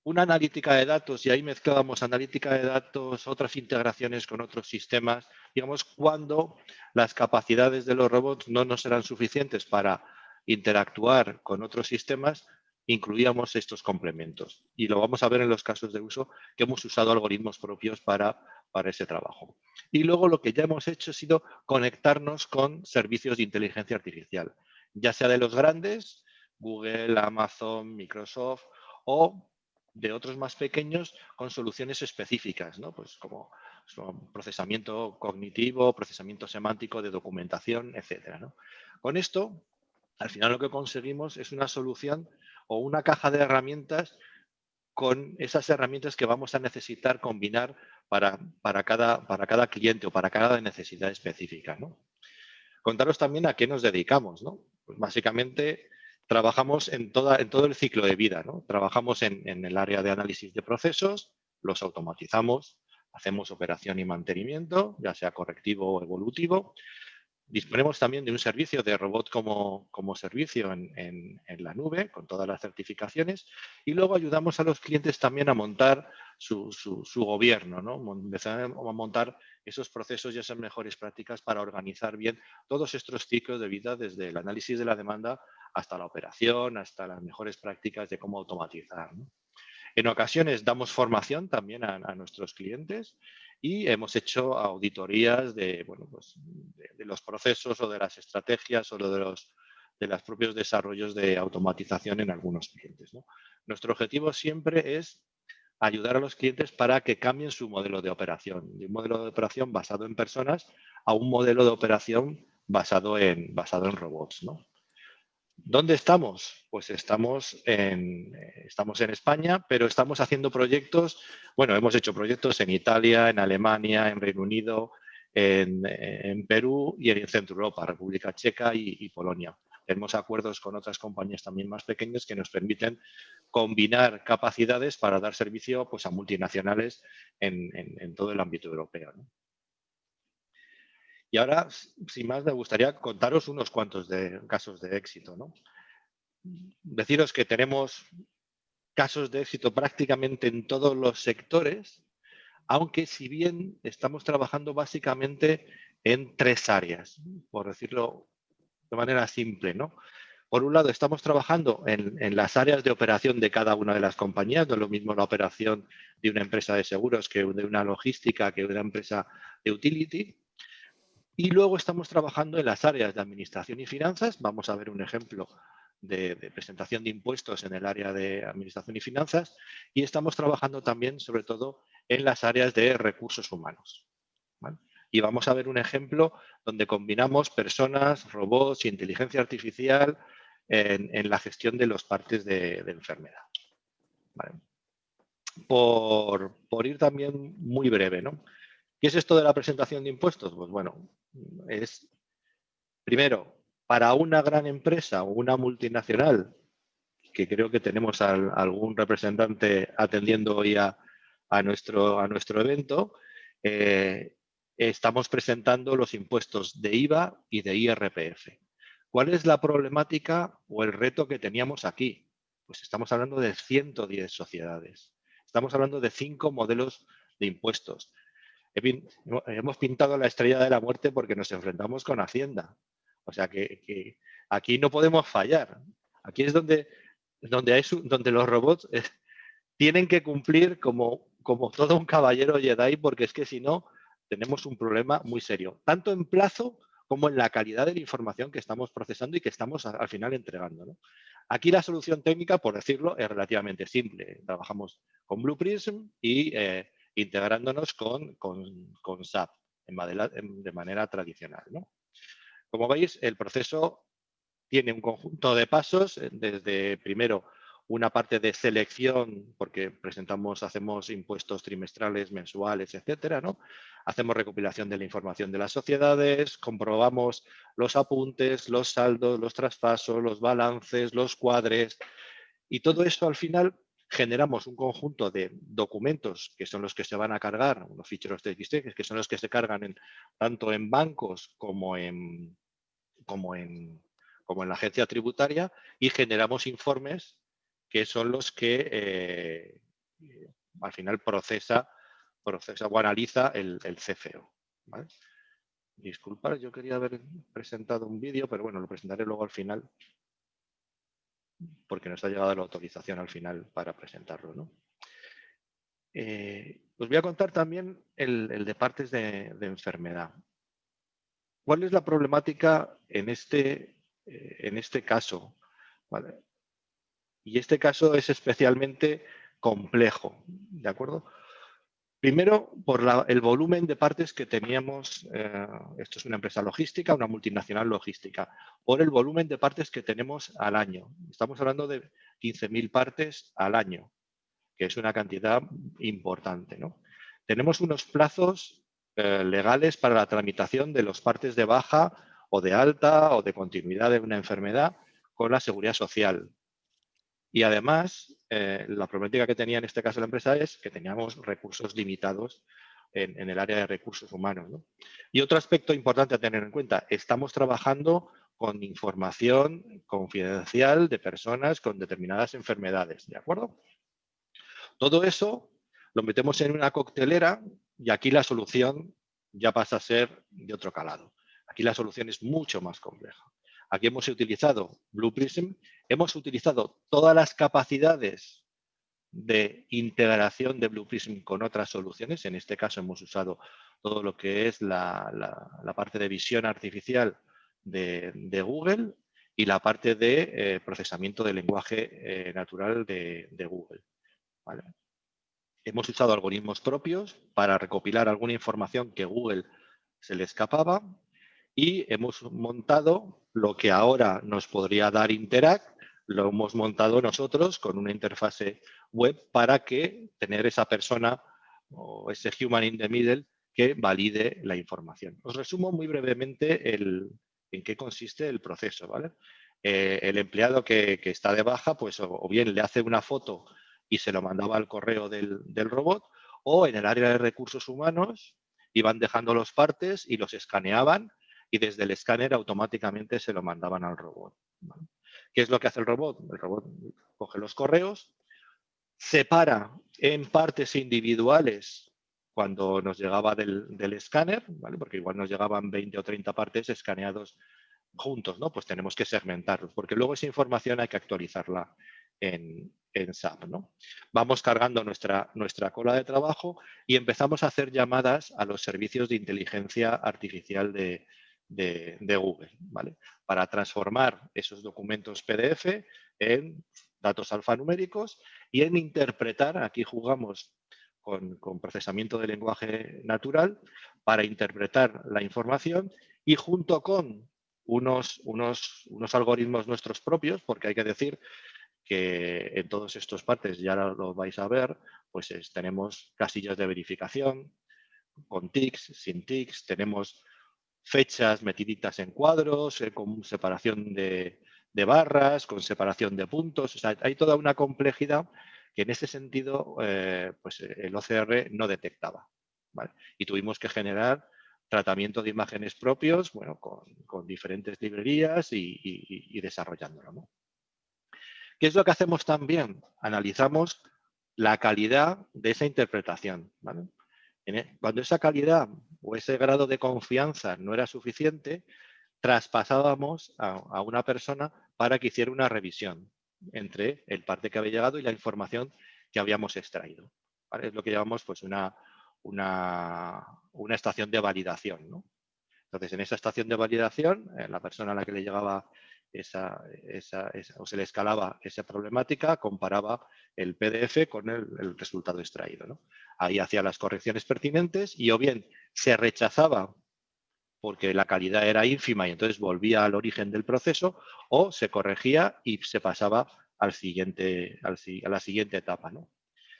una analítica de datos y ahí mezclábamos analítica de datos, otras integraciones con otros sistemas, digamos, cuando las capacidades de los robots no nos eran suficientes para interactuar con otros sistemas, incluíamos estos complementos. Y lo vamos a ver en los casos de uso que hemos usado algoritmos propios para ese trabajo. Y luego lo que ya hemos hecho ha sido conectarnos con servicios de inteligencia artificial, ya sea de los grandes, Google, Amazon, Microsoft, o de otros más pequeños con soluciones específicas, ¿no? Pues como procesamiento cognitivo, procesamiento semántico de documentación, etcétera, ¿no? Con esto, al final lo que conseguimos es una solución o una caja de herramientas con esas herramientas que vamos a necesitar combinar para cada cliente o para cada necesidad específica, ¿no? Contaros también a qué nos dedicamos, ¿no? Pues básicamente trabajamos en todo el ciclo de vida, ¿no? Trabajamos en el área de análisis de procesos, los automatizamos, hacemos operación y mantenimiento, ya sea correctivo o evolutivo. Disponemos también de un servicio de robot como servicio en la nube, con todas las certificaciones, y luego ayudamos a los clientes también a montar su gobierno, ¿no? Empezar a montar esos procesos y esas mejores prácticas para organizar bien todos estos ciclos de vida, desde el análisis de la demanda hasta la operación, hasta las mejores prácticas de cómo automatizar, ¿no? En ocasiones damos formación también a nuestros clientes y hemos hecho auditorías de los procesos o de las estrategias o de los propios desarrollos de automatización en algunos clientes, ¿no? Nuestro objetivo siempre es ayudar a los clientes para que cambien su modelo de operación, de un modelo de operación basado en personas a un modelo de operación basado en robots, ¿no? ¿Dónde estamos? Pues estamos en España, pero estamos haciendo proyectos, bueno, hemos hecho proyectos en Italia, en Alemania, en Reino Unido, en Perú y en Centro Europa, República Checa y Polonia. tenemos acuerdos con otras compañías también más pequeñas que nos permiten combinar capacidades para dar servicio pues, a multinacionales en todo el ámbito europeo, ¿no? Y ahora, sin más, me gustaría contaros unos cuantos casos de éxito, ¿no? Deciros que tenemos casos de éxito prácticamente en todos los sectores, aunque si bien estamos trabajando básicamente en 3 áreas, por decirlo de manera simple, ¿no? Por un lado, estamos trabajando en las áreas de operación de cada una de las compañías. No es lo mismo la operación de una empresa de seguros que de una logística, que de una empresa de utility. Y luego estamos trabajando en las áreas de administración y finanzas. Vamos a ver un ejemplo de presentación de impuestos en el área de administración y finanzas. Y estamos trabajando también, sobre todo, en las áreas de recursos humanos, ¿vale? Y vamos a ver un ejemplo donde combinamos personas, robots y inteligencia artificial en la gestión de los partes de enfermedad, ¿vale? Por ir también muy breve, ¿no? ¿Qué es esto de la presentación de impuestos? Pues bueno, es primero, para una gran empresa o una multinacional, que creo que tenemos algún representante atendiendo hoy a nuestro evento, estamos presentando los impuestos de IVA y de IRPF. ¿Cuál es la problemática o el reto que teníamos aquí? Pues estamos hablando de 110 sociedades. Estamos hablando de 5 modelos de impuestos. Hemos pintado la estrella de la muerte porque nos enfrentamos con Hacienda. O sea que aquí no podemos fallar. Aquí es donde los robots tienen que cumplir como todo un caballero Jedi, porque es que si no, tenemos un problema muy serio, tanto en plazo como en la calidad de la información que estamos procesando y que estamos al final entregando, ¿no? Aquí la solución técnica, por decirlo, es relativamente simple. Trabajamos con Blue Prism y integrándonos con SAP de manera tradicional, ¿no? Como veis, el proceso tiene un conjunto de pasos, desde primero una parte de selección, porque hacemos impuestos trimestrales, mensuales, etcétera, ¿no? Hacemos recopilación de la información de las sociedades, comprobamos los apuntes, los saldos, los traspasos, los balances, los cuadres, y todo eso al final generamos un conjunto de documentos que son los que se van a cargar, unos ficheros TXT, que son los que se cargan tanto en bancos como en la agencia tributaria, y generamos informes que son los que al final procesa o analiza el CFO, ¿vale? Disculpad, yo quería haber presentado un vídeo, pero bueno, lo presentaré luego al final porque nos ha llegado la autorización al final para presentarlo, ¿no? Os voy a contar también el de partes de enfermedad. ¿Cuál es la problemática en este caso? ¿Vale? Y este caso es especialmente complejo, ¿de acuerdo? Primero, por el volumen de partes que teníamos, esto es una empresa logística, una multinacional logística, por el volumen de partes que tenemos al año. Estamos hablando de 15.000 partes al año, que es una cantidad importante, ¿no? Tenemos unos plazos legales para la tramitación de los partes de baja o de alta o de continuidad de una enfermedad con la seguridad social. Y además, la problemática que tenía en este caso la empresa es que teníamos recursos limitados en el área de recursos humanos, ¿no? Y otro aspecto importante a tener en cuenta, estamos trabajando con información confidencial de personas con determinadas enfermedades, ¿de acuerdo? Todo eso lo metemos en una coctelera y aquí la solución ya pasa a ser de otro calado. Aquí la solución es mucho más compleja. Aquí hemos utilizado Blue Prism, hemos utilizado todas las capacidades de integración de Blue Prism con otras soluciones. En este caso hemos usado todo lo que es la parte de visión artificial de Google y la parte de procesamiento de lenguaje natural de Google, ¿vale? Hemos usado algoritmos propios para recopilar alguna información que Google se le escapaba y hemos montado lo que ahora nos podría dar Interact, lo hemos montado nosotros con una interfase web para que tener esa persona o ese human in the middle que valide la información. Os resumo muy brevemente en qué consiste el proceso, ¿vale? el empleado que está de baja, pues o bien le hace una foto y se lo mandaba al correo del robot, o en el área de recursos humanos iban dejando los partes y los escaneaban y desde el escáner automáticamente se lo mandaban al robot, ¿vale? ¿Qué es lo que hace el robot? El robot coge los correos, separa en partes individuales cuando nos llegaba del escáner, ¿vale? Porque igual nos llegaban 20 o 30 partes escaneados juntos, ¿no? Pues tenemos que segmentarlos, porque luego esa información hay que actualizarla en SAP, ¿no? Vamos cargando nuestra cola de trabajo y empezamos a hacer llamadas a los servicios de inteligencia artificial de Google, ¿vale? Para transformar esos documentos PDF en datos alfanuméricos y en interpretar, aquí jugamos con procesamiento de lenguaje natural para interpretar la información y junto con unos algoritmos nuestros propios, porque hay que decir que en todos estos partes, ya lo vais a ver, pues tenemos casillas de verificación con tics, sin tics, tenemos fechas metiditas en cuadros, con separación de barras, con separación de puntos. O sea, hay toda una complejidad que en ese sentido pues el OCR no detectaba, ¿vale? Y tuvimos que generar tratamiento de imágenes propios, bueno, con diferentes librerías y desarrollándolo, ¿no? ¿Qué es lo que hacemos también? Analizamos la calidad de esa interpretación, ¿vale? Cuando esa calidad o ese grado de confianza no era suficiente, traspasábamos a una persona para que hiciera una revisión entre el parte que había llegado y la información que habíamos extraído, ¿vale? Es lo que llamamos pues una estación de validación, ¿no? Entonces, en esa estación de validación, la persona a la que le llegaba o se le escalaba esa problemática, comparaba el PDF con el resultado extraído, ¿no? Ahí hacía las correcciones pertinentes y o bien se rechazaba porque la calidad era ínfima y entonces volvía al origen del proceso, o se corregía y se pasaba a la siguiente etapa, ¿no?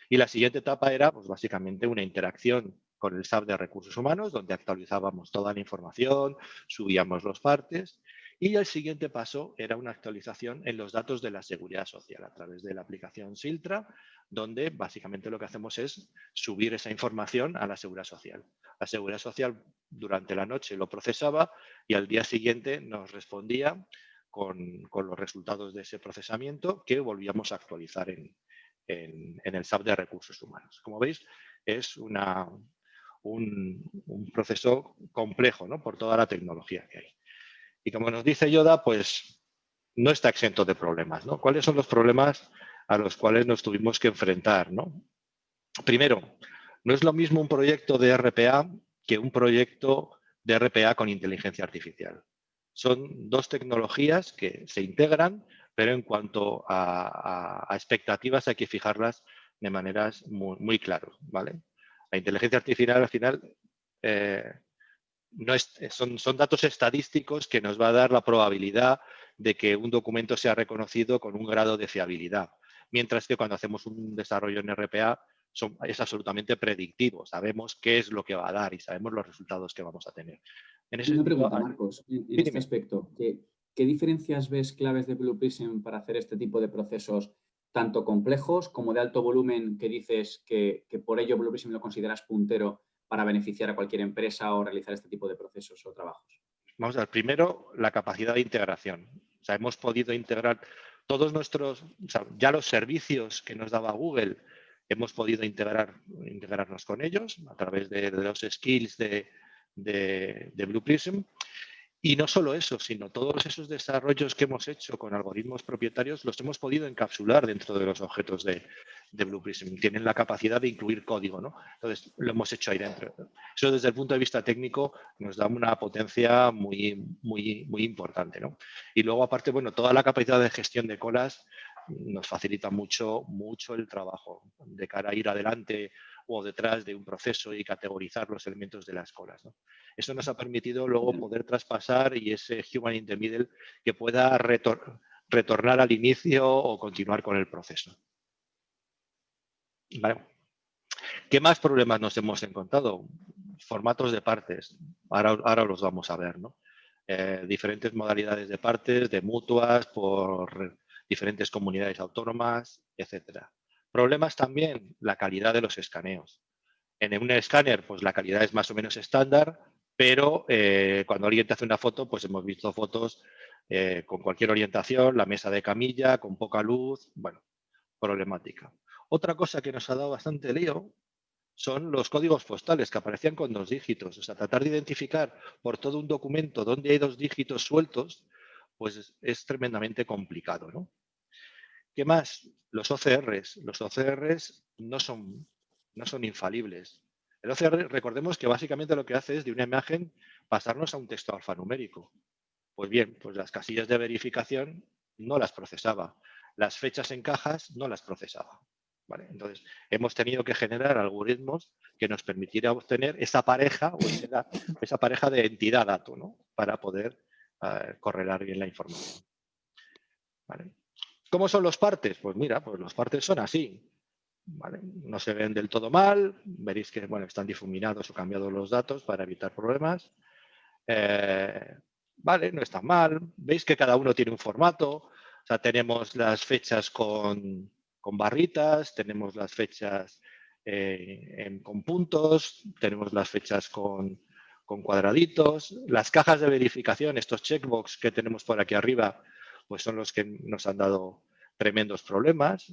Y la siguiente etapa era pues, básicamente una interacción con el SAP de recursos humanos, donde actualizábamos toda la información, subíamos los partes, y el siguiente paso era una actualización en los datos de la seguridad social a través de la aplicación Siltra, donde básicamente lo que hacemos es subir esa información a la seguridad social. La seguridad social durante la noche lo procesaba y al día siguiente nos respondía con los resultados de ese procesamiento que volvíamos a actualizar en el SAP de recursos humanos. Como veis, es un proceso complejo, ¿no? Por toda la tecnología que hay. Y como nos dice Yoda, pues no está exento de problemas, ¿no? ¿Cuáles son los problemas a los cuales nos tuvimos que enfrentar, ¿no? Primero, no es lo mismo un proyecto de RPA que un proyecto de RPA con inteligencia artificial. Son dos tecnologías que se integran, pero en cuanto a expectativas hay que fijarlas de maneras muy claras, ¿vale? La inteligencia artificial al final son datos estadísticos que nos va a dar la probabilidad de que un documento sea reconocido con un grado de fiabilidad. Mientras que cuando hacemos un desarrollo en RPA es absolutamente predictivo. Sabemos qué es lo que va a dar y sabemos los resultados que vamos a tener. Una pregunta, Marcos, en este aspecto. ¿Qué diferencias ves claves de Blue Prism para hacer este tipo de procesos tanto complejos como de alto volumen que dices que por ello Blue Prism lo consideras puntero para beneficiar a cualquier empresa o realizar este tipo de procesos o trabajos? Vamos a ver, primero, la capacidad de integración. O sea, hemos podido integrar todos ya los servicios que nos daba Google, hemos podido integrarnos con ellos a través de los skills de Blue Prism. Y no solo eso, sino todos esos desarrollos que hemos hecho con algoritmos propietarios los hemos podido encapsular dentro de los objetos de Blue Prism. Tienen la capacidad de incluir código, ¿no? Entonces, lo hemos hecho ahí dentro. Eso desde el punto de vista técnico nos da una potencia muy importante, ¿no? Y luego, aparte, bueno, toda la capacidad de gestión de colas nos facilita mucho el trabajo de cara a ir adelante o detrás de un proceso y categorizar los elementos de las colas, ¿no? Eso nos ha permitido luego poder traspasar y ese human in the middle que pueda retornar al inicio o continuar con el proceso. ¿Vale? ¿Qué más problemas nos hemos encontrado? Formatos de partes. Ahora los vamos a ver, ¿no? diferentes modalidades de partes, de mutuas, por diferentes comunidades autónomas, etcétera. Problemas también, la calidad de los escaneos. En un escáner, pues la calidad es más o menos estándar, pero cuando alguien te hace una foto, pues hemos visto fotos con cualquier orientación, la mesa de camilla, con poca luz, bueno, problemática. Otra cosa que nos ha dado bastante lío son los códigos postales que aparecían con 2 dígitos. O sea, tratar de identificar por todo un documento dónde hay 2 dígitos sueltos, pues es tremendamente complicado, ¿no? ¿Qué más? Los OCRs. Los OCRs no son infalibles. El OCR, recordemos que básicamente lo que hace es de una imagen pasarnos a un texto alfanumérico. Pues bien, pues las casillas de verificación no las procesaba. Las fechas en cajas no las procesaba. ¿Vale? Entonces, hemos tenido que generar algoritmos que nos permitiera obtener esa pareja o esa pareja de entidad-dato, ¿no? Para poder correlar bien la información. ¿Vale? ¿Cómo son los partes? Pues mira, pues los partes son así. ¿Vale? No se ven del todo mal. Veréis que bueno, están difuminados o cambiados los datos para evitar problemas. Vale, no está mal. Veis que cada uno tiene un formato. O sea, tenemos las fechas con barritas, tenemos las fechas con puntos, tenemos las fechas con cuadraditos. Las cajas de verificación, estos checkbox que tenemos por aquí arriba, pues son los que nos han dado tremendos problemas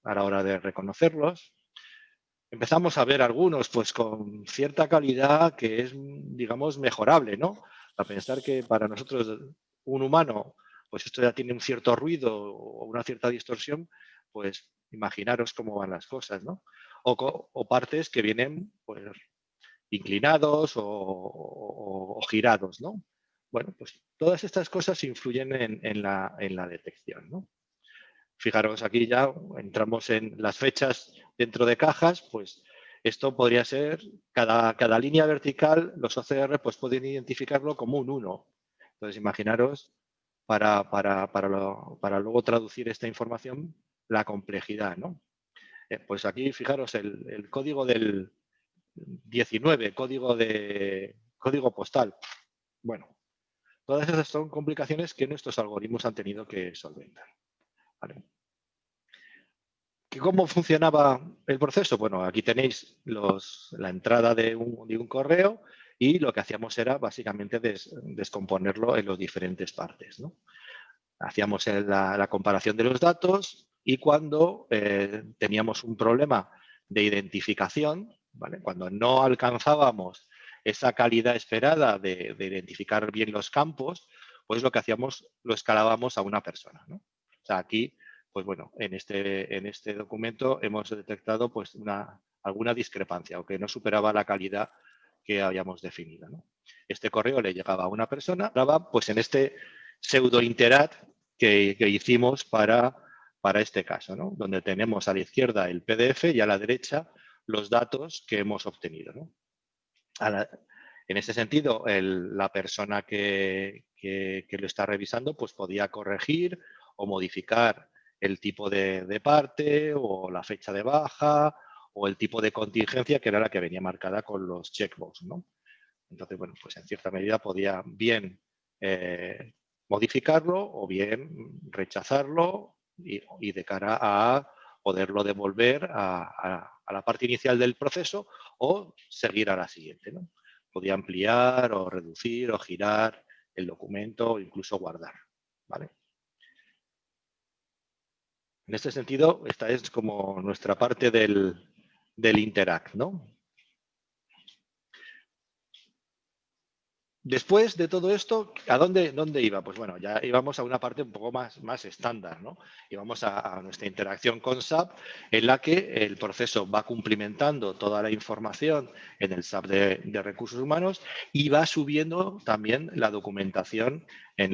a la hora de reconocerlos. Empezamos a ver algunos pues con cierta calidad que es, digamos, mejorable, ¿no? A pensar que para nosotros, un humano, pues esto ya tiene un cierto ruido o una cierta distorsión, pues imaginaros cómo van las cosas, ¿no? O partes que vienen pues inclinados o girados, ¿no? Bueno, pues todas estas cosas influyen en la detección, ¿no? Fijaros, aquí ya entramos en las fechas dentro de cajas, pues esto podría ser, cada línea vertical, los OCR pues pueden identificarlo como un 1. Entonces, imaginaros, para luego traducir esta información, la complejidad, ¿no? Pues aquí, fijaros, el código del 19, código postal. Bueno, todas esas son complicaciones que nuestros algoritmos han tenido que solventar. ¿Vale? ¿Cómo funcionaba el proceso? Bueno, aquí tenéis la entrada de un correo y lo que hacíamos era básicamente descomponerlo en las diferentes partes, ¿no? Hacíamos la comparación de los datos y cuando teníamos un problema de identificación, ¿vale? Cuando no alcanzábamos esa calidad esperada de identificar bien los campos, pues lo que hacíamos lo escalábamos a una persona, ¿no? O sea, aquí, pues bueno, en este documento hemos detectado pues alguna discrepancia o que no superaba la calidad que habíamos definido, ¿no? Este correo le llegaba a una persona, pues en este pseudo interact que hicimos para este caso, ¿no? Donde tenemos a la izquierda el PDF y a la derecha los datos que hemos obtenido, ¿no? En ese sentido, la persona que lo está revisando pues podía corregir o modificar el tipo de parte o la fecha de baja o el tipo de contingencia que era la que venía marcada con los checkbox, ¿no? Entonces, bueno, pues en cierta medida podía bien modificarlo o bien rechazarlo y de cara a poderlo devolver a la parte inicial del proceso o seguir a la siguiente, ¿no? Podía ampliar o reducir o girar el documento o incluso guardar, ¿vale? En este sentido, esta es como nuestra parte del interact, ¿no? Después de todo esto, ¿a dónde iba? Pues bueno, ya íbamos a una parte un poco más estándar, ¿no? Íbamos a nuestra interacción con SAP, en la que el proceso va cumplimentando toda la información en el SAP de recursos humanos y va subiendo también la documentación en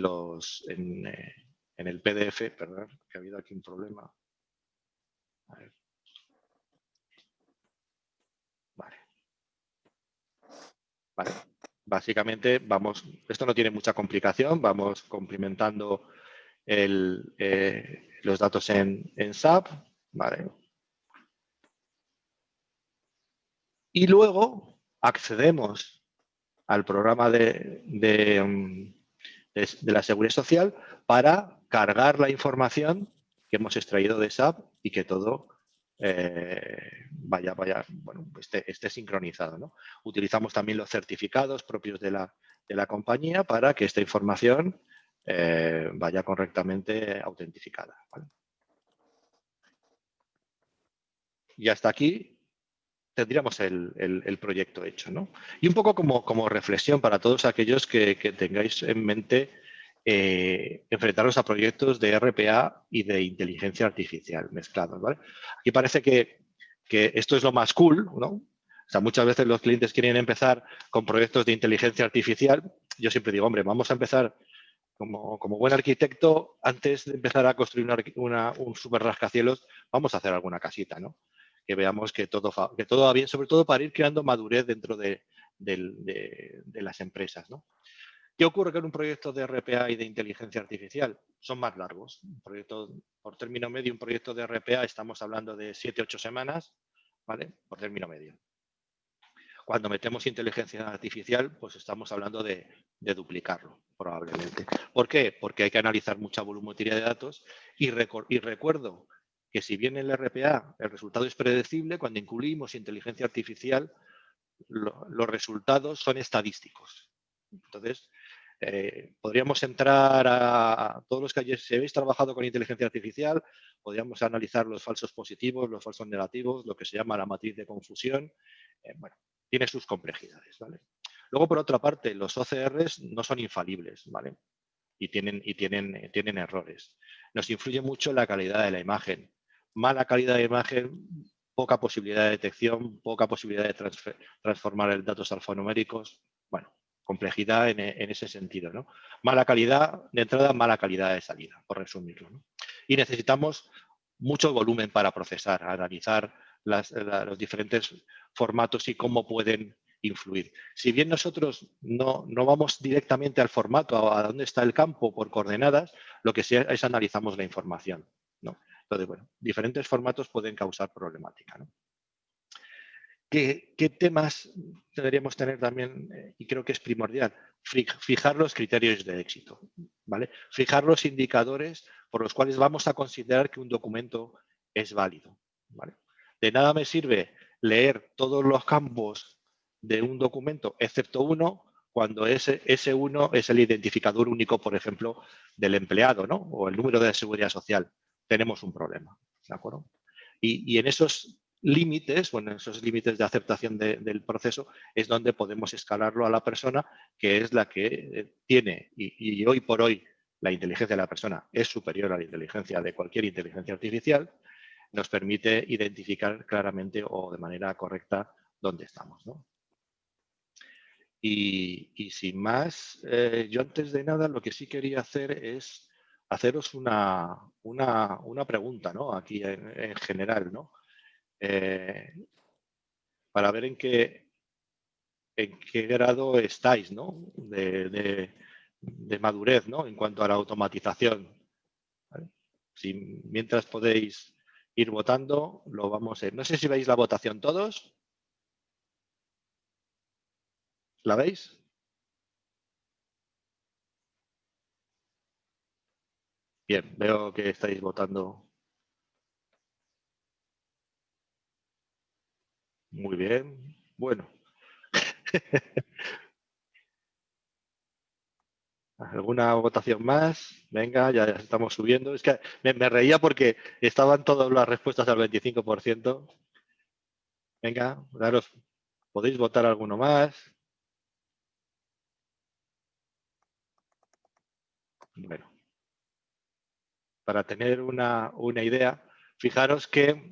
el PDF. Perdón, que ha habido aquí un problema. A ver. Vale. Básicamente, esto no tiene mucha complicación, vamos cumplimentando los datos en SAP, ¿vale? Y luego accedemos al programa de de la Seguridad Social para cargar la información que hemos extraído de SAP y que todo esté sincronizado, ¿no? Utilizamos también los certificados propios de la compañía para que esta información vaya correctamente autentificada, ¿vale? Y hasta aquí tendríamos el proyecto hecho, ¿no? Y un poco como reflexión para todos aquellos que tengáis en mente enfrentaros a proyectos de RPA y de inteligencia artificial mezclados, ¿vale? Aquí parece que esto es lo más cool, ¿no? O sea, muchas veces los clientes quieren empezar con proyectos de inteligencia artificial. Yo siempre digo, hombre, vamos a empezar como buen arquitecto, antes de empezar a construir un super rascacielos, vamos a hacer alguna casita, ¿no? Que veamos que todo va bien, sobre todo para ir creando madurez dentro de las empresas, ¿no? ¿Qué ocurre con un proyecto de RPA y de inteligencia artificial? Son más largos. Un proyecto, por término medio, un proyecto de RPA estamos hablando de 7-8 semanas, ¿vale? Por término medio. Cuando metemos inteligencia artificial, pues estamos hablando de duplicarlo, probablemente. ¿Por qué? Porque hay que analizar mucha volumetría de datos y recuerdo que si bien en el RPA el resultado es predecible, cuando incluimos inteligencia artificial, los resultados son estadísticos. Entonces, podríamos entrar a todos los que habéis trabajado con inteligencia artificial, podríamos analizar los falsos positivos, los falsos negativos, lo que se llama la matriz de confusión. Bueno, tiene sus complejidades, ¿vale? Luego, por otra parte, los OCRs no son infalibles, ¿vale? Y tienen errores. Nos influye mucho la calidad de la imagen. Mala calidad de imagen, poca posibilidad de detección, poca posibilidad de transformar datos alfanuméricos. Bueno, complejidad en ese sentido, ¿no? Mala calidad de entrada, mala calidad de salida, por resumirlo, ¿no? Y necesitamos mucho volumen para procesar, analizar los diferentes formatos y cómo pueden influir. Si bien nosotros no vamos directamente al formato, a dónde está el campo por coordenadas, lo que sí es analizamos la información, ¿no? Entonces, bueno, diferentes formatos pueden causar problemática, ¿no? ¿Qué temas deberíamos tener también? Y creo que es primordial, fijar los criterios de éxito, ¿vale? Fijar los indicadores por los cuales vamos a considerar que un documento es válido, ¿vale? De nada me sirve leer todos los campos de un documento, excepto uno, cuando ese uno es el identificador único, por ejemplo, del empleado, ¿no? O el número de la seguridad social. Tenemos un problema, ¿de acuerdo? Y en esos límites, bueno, esos límites de aceptación del proceso es donde podemos escalarlo a la persona, que es la que tiene, y hoy por hoy la inteligencia de la persona es superior a la inteligencia de cualquier inteligencia artificial, nos permite identificar claramente o de manera correcta dónde estamos, ¿no? Y sin más, yo antes de nada lo que sí quería hacer es haceros una pregunta, ¿no? Aquí en general, ¿no? Para ver en qué grado estáis, ¿no? de madurez, ¿no? En cuanto a la automatización, ¿vale? Si mientras podéis ir votando, lo vamos a ir. No sé si veis la votación todos. ¿La veis? Bien, veo que estáis votando. Muy bien. Bueno. ¿Alguna votación más? Venga, ya estamos subiendo. Es que me reía porque estaban todas las respuestas al 25%. Venga, daros, podéis votar alguno más. Bueno, para tener una idea, fijaros que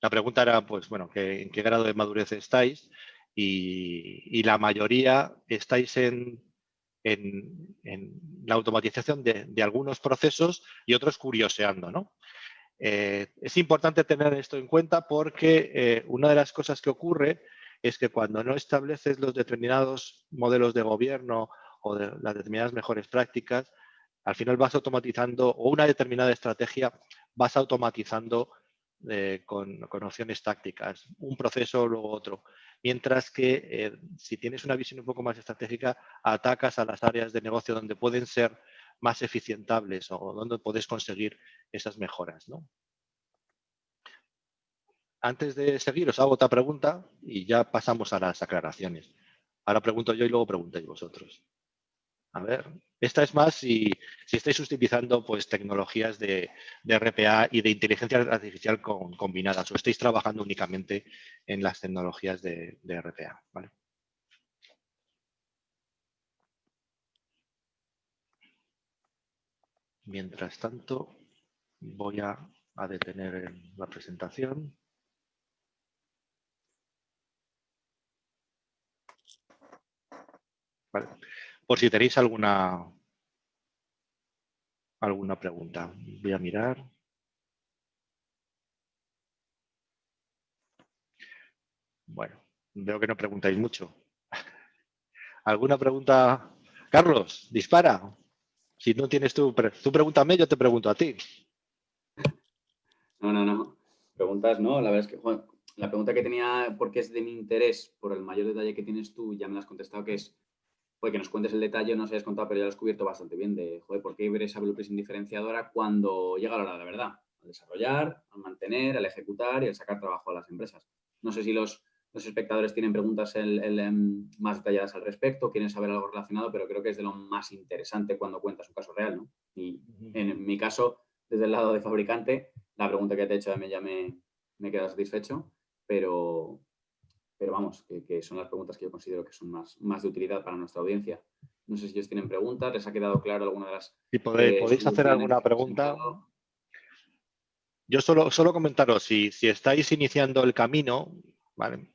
la pregunta era, pues bueno, ¿en qué grado de madurez estáis? Y la mayoría estáis en la automatización de algunos procesos y otros curioseando, ¿no? Es importante tener esto en cuenta porque una de las cosas que ocurre es que cuando no estableces los determinados modelos de gobierno o de las determinadas mejores prácticas, al final vas automatizando o una determinada estrategia vas automatizando con opciones tácticas, un proceso luego otro. mientras que si tienes una visión un poco más estratégica, atacas a las áreas de negocio donde pueden ser más eficientables o donde puedes conseguir esas mejoras, ¿no? Antes de seguir, os hago otra pregunta y ya pasamos a las aclaraciones. Ahora pregunto yo y luego preguntáis vosotros. A ver, esta es más si estáis utilizando pues, tecnologías de RPA y de inteligencia artificial combinadas o estáis trabajando únicamente en las tecnologías de RPA, ¿vale? Mientras tanto, voy a detener la presentación. Vale. Por si tenéis alguna pregunta. Voy a mirar. Bueno, veo que no preguntáis mucho. ¿Alguna pregunta? Carlos, dispara. Si no tienes tú pregúntame, yo te pregunto a ti. No. Preguntas no. La verdad es que bueno, la pregunta que tenía, porque es de mi interés, por el mayor detalle que tienes tú, ya me la has contestado, que es, que nos cuentes el detalle, no se has contado, pero ya lo has cubierto bastante bien, de, joder, ¿por qué ver esa blueprint diferenciadora cuando llega la hora de la verdad? Al desarrollar, al mantener, al ejecutar y al sacar trabajo a las empresas. No sé si los espectadores tienen preguntas más detalladas al respecto, quieren saber algo relacionado, pero creo que es de lo más interesante cuando cuenta su caso real, ¿no? Y en mi caso, desde el lado de fabricante, la pregunta que te he hecho ya me he quedado satisfecho, pero vamos, que son las preguntas que yo considero que son más de utilidad para nuestra audiencia. No sé si ellos tienen preguntas, ¿les ha quedado claro alguna de las si podéis hacer alguna pregunta? Yo solo comentaros, si estáis iniciando el camino, ¿vale?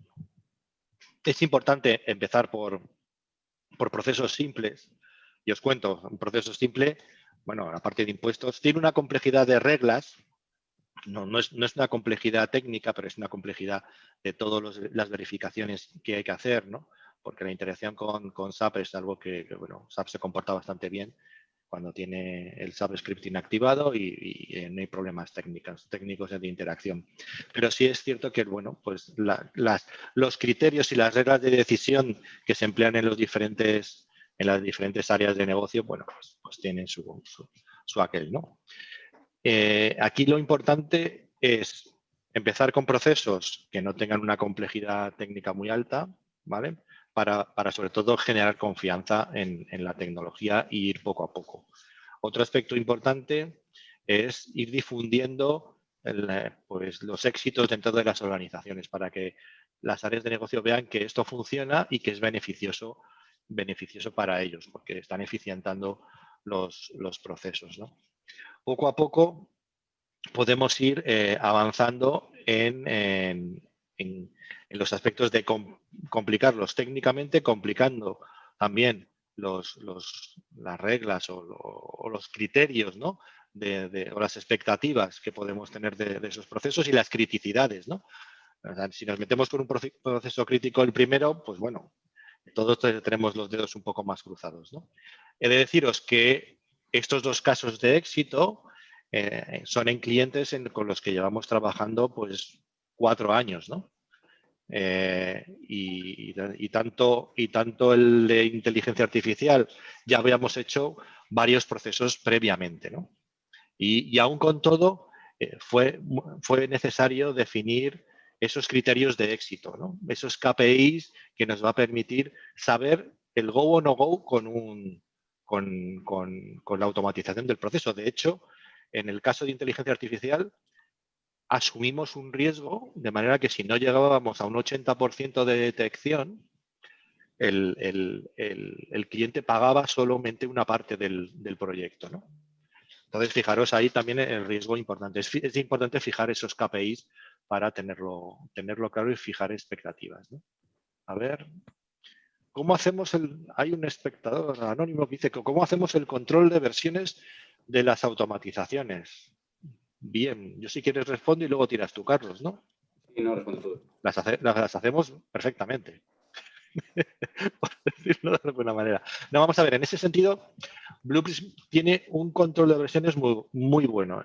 Es importante empezar por procesos simples. Y os cuento, un proceso simple, bueno, la parte de impuestos, tiene una complejidad de reglas. No es una complejidad técnica, pero es una complejidad de todas las verificaciones que hay que hacer, ¿no? Porque la interacción con SAP es algo que, bueno, SAP se comporta bastante bien cuando tiene el SAP scripting activado y no hay problemas técnicos de interacción. Pero sí es cierto que, bueno, pues los criterios y las reglas de decisión que se emplean en las diferentes áreas de negocio, bueno, pues tienen su aquel, ¿no? Aquí lo importante es empezar con procesos que no tengan una complejidad técnica muy alta, ¿vale? Para sobre todo generar confianza en la tecnología y ir poco a poco. Otro aspecto importante es ir difundiendo pues, los éxitos dentro de las organizaciones para que las áreas de negocio vean que esto funciona y que es beneficioso para ellos, porque están eficientando los procesos, ¿no? Poco a poco podemos ir avanzando en los aspectos de complicarlos técnicamente, complicando también las reglas o los criterios, ¿no? o las expectativas que podemos tener de esos procesos y las criticidades, ¿no? O sea, si nos metemos con un proceso crítico el primero, pues bueno, todos tenemos los dedos un poco más cruzados, ¿no? He de deciros que estos dos casos de éxito son en clientes con los que llevamos trabajando pues 4 años, ¿no? Y tanto el de inteligencia artificial ya habíamos hecho varios procesos previamente, ¿no? Y aún con todo fue necesario definir esos criterios de éxito, ¿no? Esos KPIs que nos va a permitir saber el go o no go con la automatización del proceso. De hecho, en el caso de inteligencia artificial, asumimos un riesgo de manera que si no llegábamos a un 80% de detección, el cliente pagaba solamente una parte del proyecto, ¿no? Entonces, fijaros ahí también el riesgo importante. Es importante fijar esos KPIs para tenerlo claro y fijar expectativas, ¿no? A ver, ¿cómo hacemos hay un espectador anónimo que dice, ¿cómo hacemos el control de versiones de las automatizaciones? Bien, yo si quieres respondo y luego tiras tú, Carlos, ¿no? Sí, no, respondo tú. Las hacemos perfectamente. Por decirlo de alguna manera. No, vamos a ver, en ese sentido, Blueprint tiene un control de versiones muy bueno.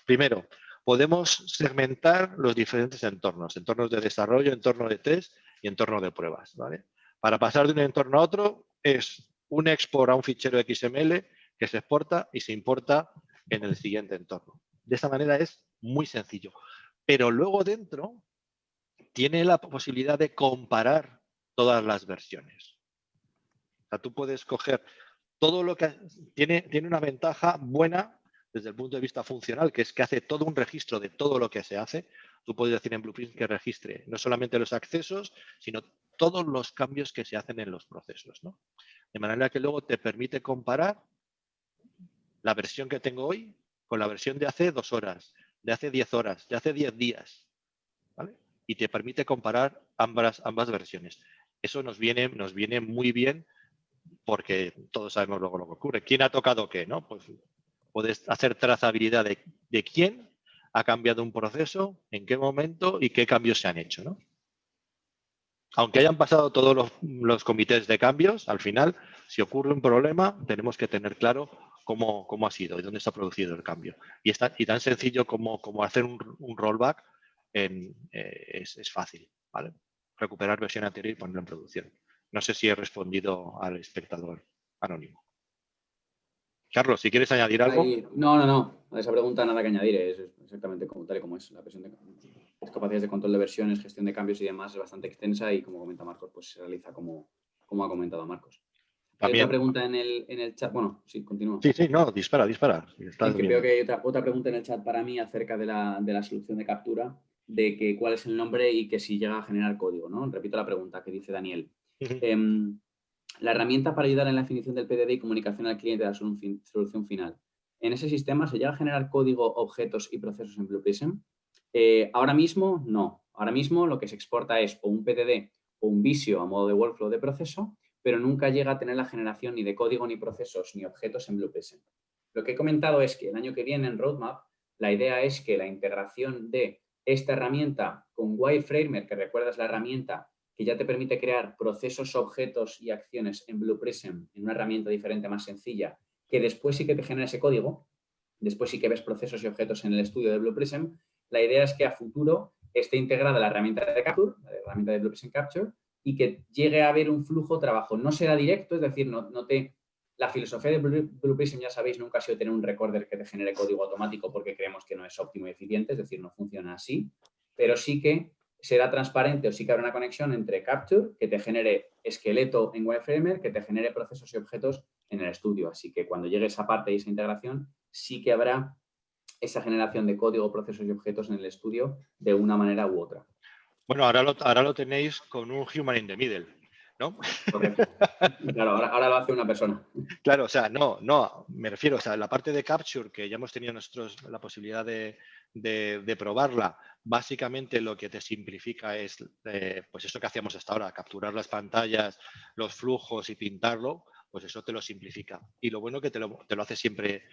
Primero, podemos segmentar los diferentes entornos de desarrollo, entorno de test y entorno de pruebas, ¿vale? Para pasar de un entorno a otro es un export a un fichero XML que se exporta y se importa en el siguiente entorno. De esa manera es muy sencillo. Pero luego dentro tiene la posibilidad de comparar todas las versiones. O sea, tú puedes coger todo lo que tiene una ventaja buena desde el punto de vista funcional, que es que hace todo un registro de todo lo que se hace. Tú puedes decir en Blueprint que registre no solamente los accesos, sino todos los cambios que se hacen en los procesos, ¿no? De manera que luego te permite comparar la versión que tengo hoy con la versión de hace 2 horas, de hace 10 horas, de hace 10 días, ¿vale? Y te permite comparar ambas versiones. Eso nos viene muy bien porque todos sabemos luego lo que ocurre. ¿Quién ha tocado qué? ¿No? Pues puedes hacer trazabilidad de quién ha cambiado un proceso, en qué momento y qué cambios se han hecho, ¿no? Aunque hayan pasado todos los comités de cambios, al final, si ocurre un problema, tenemos que tener claro cómo ha sido y dónde se ha producido el cambio. Y tan sencillo como hacer un rollback es fácil, ¿vale? Recuperar versión anterior y ponerlo en producción. No sé si he respondido al espectador anónimo. Carlos, si quieres añadir algo. No. A esa pregunta nada que añadir. Es exactamente tal y como es. La versión de las capacidades de control de versiones, gestión de cambios y demás es bastante extensa y, como comenta Marcos, pues se realiza como ha comentado Marcos. Hay otra pregunta en el chat. Bueno, sí, continúa. Sí, no, dispara. Veo que hay otra pregunta en el chat para mí acerca de la solución de captura, de que cuál es el nombre y que si llega a generar código, ¿no? Repito la pregunta que dice Daniel. La herramienta para ayudar en la definición del PDD y comunicación al cliente de la solución final. ¿En ese sistema se llega a generar código, objetos y procesos en Blue Prism? Ahora mismo, no. Ahora mismo lo que se exporta es o un PDD o un Visio a modo de workflow de proceso, pero nunca llega a tener la generación ni de código, ni procesos, ni objetos en Blue Prism. Lo que he comentado es que el año que viene en Roadmap, la idea es que la integración de esta herramienta con Wireframer, que recuerdas la herramienta que ya te permite crear procesos, objetos y acciones en Blue Prism, en una herramienta diferente, más sencilla, que después sí que te genera ese código, después sí que ves procesos y objetos en el estudio de Blue Prism. La idea es que a futuro esté integrada la herramienta de Capture, la herramienta de Blue Prism Capture, y que llegue a haber un flujo de trabajo. No será directo, es decir, la filosofía de Blue Prism, ya sabéis, nunca ha sido tener un recorder que te genere código automático porque creemos que no es óptimo y eficiente, es decir, no funciona así, pero sí que será transparente o sí que habrá una conexión entre Capture, que te genere esqueleto en Wireframer, que te genere procesos y objetos en el estudio. Así que cuando llegue esa parte y esa integración, sí que habrá esa generación de código, procesos y objetos en el estudio de una manera u otra. Bueno, ahora lo tenéis con un human in the middle, ¿no? Correcto. Claro, ahora lo hace una persona. Claro, o sea, no, me refiero, o sea, la parte de Capture, que ya hemos tenido nosotros la posibilidad de probarla, básicamente lo que te simplifica es, pues eso que hacíamos hasta ahora, capturar las pantallas, los flujos y pintarlo, pues eso te lo simplifica. Y lo bueno que te lo hace siempre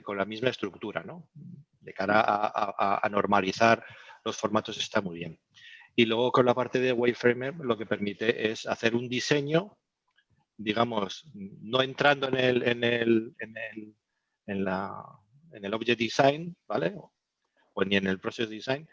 con la misma estructura, ¿no? De cara a normalizar los formatos está muy bien. Y luego con la parte de Wireframer lo que permite es hacer un diseño, digamos, no entrando en el Object Design, ¿vale? O ni en el Process Design,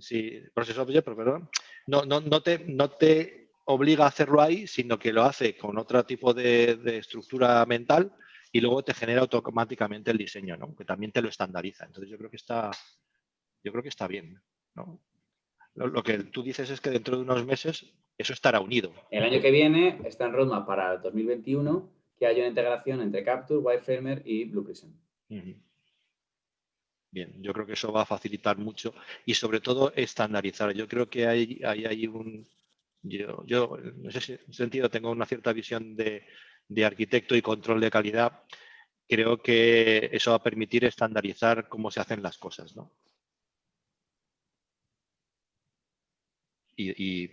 sí, Process Object, pero perdón, no te obliga a hacerlo ahí, sino que lo hace con otro tipo de estructura mental y luego te genera automáticamente el diseño, ¿no? Que también te lo estandariza. Entonces yo creo que está bien, ¿no? Lo que tú dices es que dentro de unos meses eso estará unido. El año que viene está en Roadmap para 2021 que haya una integración entre Capture, Wireframer y Blue Prism. Bien, yo creo que eso va a facilitar mucho y sobre todo estandarizar. Yo creo que hay un... Yo en ese sentido tengo una cierta visión de arquitecto y control de calidad. Creo que eso va a permitir estandarizar cómo se hacen las cosas, ¿no? Y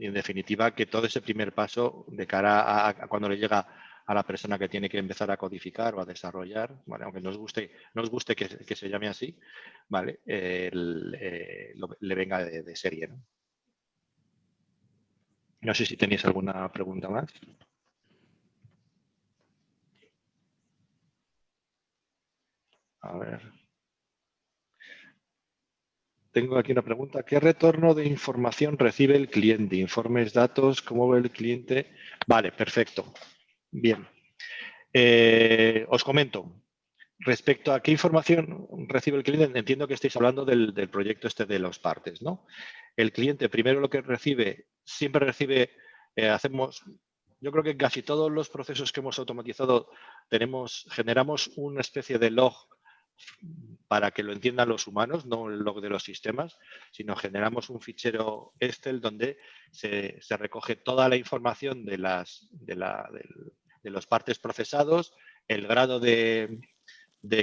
en definitiva que todo ese primer paso de cara a cuando le llega a la persona que tiene que empezar a codificar o a desarrollar, ¿vale? Aunque nos guste que se llame así, ¿vale? Le venga de serie, ¿no? No sé si tenéis alguna pregunta más. A ver. tengo aquí una pregunta. ¿Qué retorno de información recibe el cliente? Informes, datos, ¿cómo ve el cliente? Vale, perfecto. Bien. Os comento. Respecto a qué información recibe el cliente, entiendo que estáis hablando del proyecto este de los partes, ¿no? El cliente primero lo que recibe, siempre recibe, yo creo que en casi todos los procesos que hemos automatizado generamos una especie de log para que lo entiendan los humanos, no el log de los sistemas, sino generamos un fichero Excel donde se recoge toda la información de los partes procesados, el grado de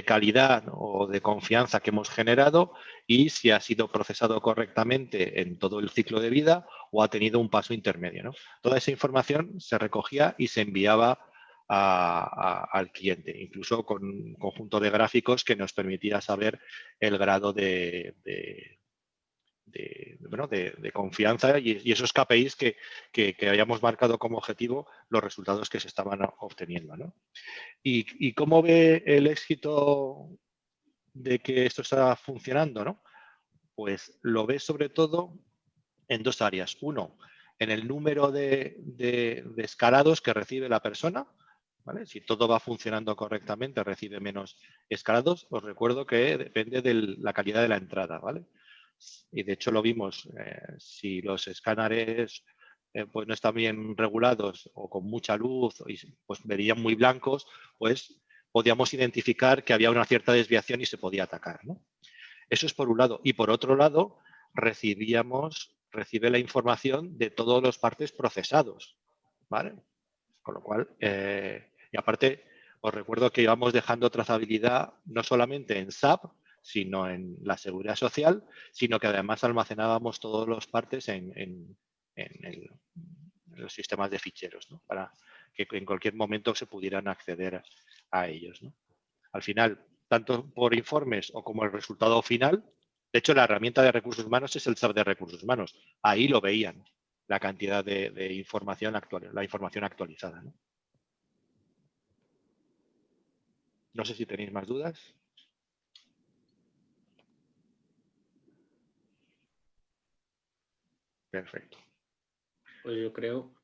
calidad o de confianza que hemos generado y si ha sido procesado correctamente en todo el ciclo de vida o ha tenido un paso intermedio, ¿no? Toda esa información se recogía y se enviaba al cliente, incluso con un conjunto de gráficos que nos permitía saber el grado de confianza y esos KPIs que habíamos marcado como objetivo, los resultados que se estaban obteniendo, ¿no? ¿Y cómo ve el éxito de que esto está funcionando, ¿no? Pues lo ve sobre todo en dos áreas. Uno, en el número de escalados que recibe la persona, ¿vale? Si todo va funcionando correctamente, recibe menos escalados. Os recuerdo que depende de la calidad de la entrada, ¿vale? Y de hecho lo vimos, si los escáneres pues no están bien regulados o con mucha luz, pues verían muy blancos, pues podíamos identificar que había una cierta desviación y se podía atacar, ¿no? Eso es por un lado. Y por otro lado, recibe la información de todos los partes procesados, ¿vale? Con lo cual, y aparte, os recuerdo que íbamos dejando trazabilidad no solamente en SAP, sino en la seguridad social, sino que además almacenábamos todos los partes en los sistemas de ficheros, ¿no? Para que en cualquier momento se pudieran acceder a ellos, ¿no? Al final, tanto por informes o como el resultado final, de hecho la herramienta de recursos humanos es el SAP de recursos humanos. Ahí lo veían, la cantidad de información actual, la información actualizada, ¿no? No sé si tenéis más dudas. Perfecto. Pues yo creo.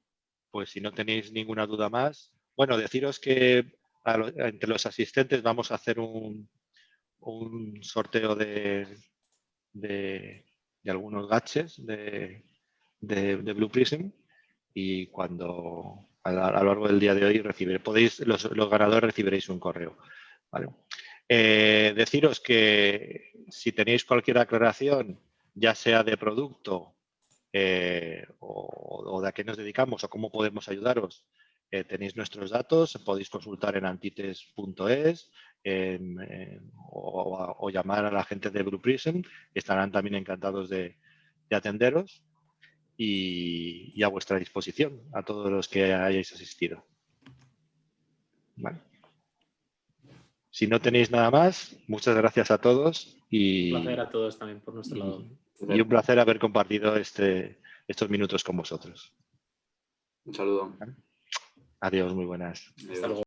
Pues si no tenéis ninguna duda más, bueno, deciros que entre los asistentes vamos a hacer un sorteo de algunos gadgets de Blue Prism y cuando a lo largo del día de hoy los ganadores recibiréis un correo, ¿vale? Deciros que si tenéis cualquier aclaración, ya sea de producto o de a qué nos dedicamos o cómo podemos ayudaros, tenéis nuestros datos, podéis consultar en antites.es o llamar a la gente de Blue Prism, que estarán también encantados de atenderos y a vuestra disposición a todos los que hayáis asistido. Vale. Si no tenéis nada más, muchas gracias a todos y Un placer a todos también por nuestro lado. Y un placer haber compartido estos minutos con vosotros. Un saludo. Adiós, muy buenas. Hasta luego.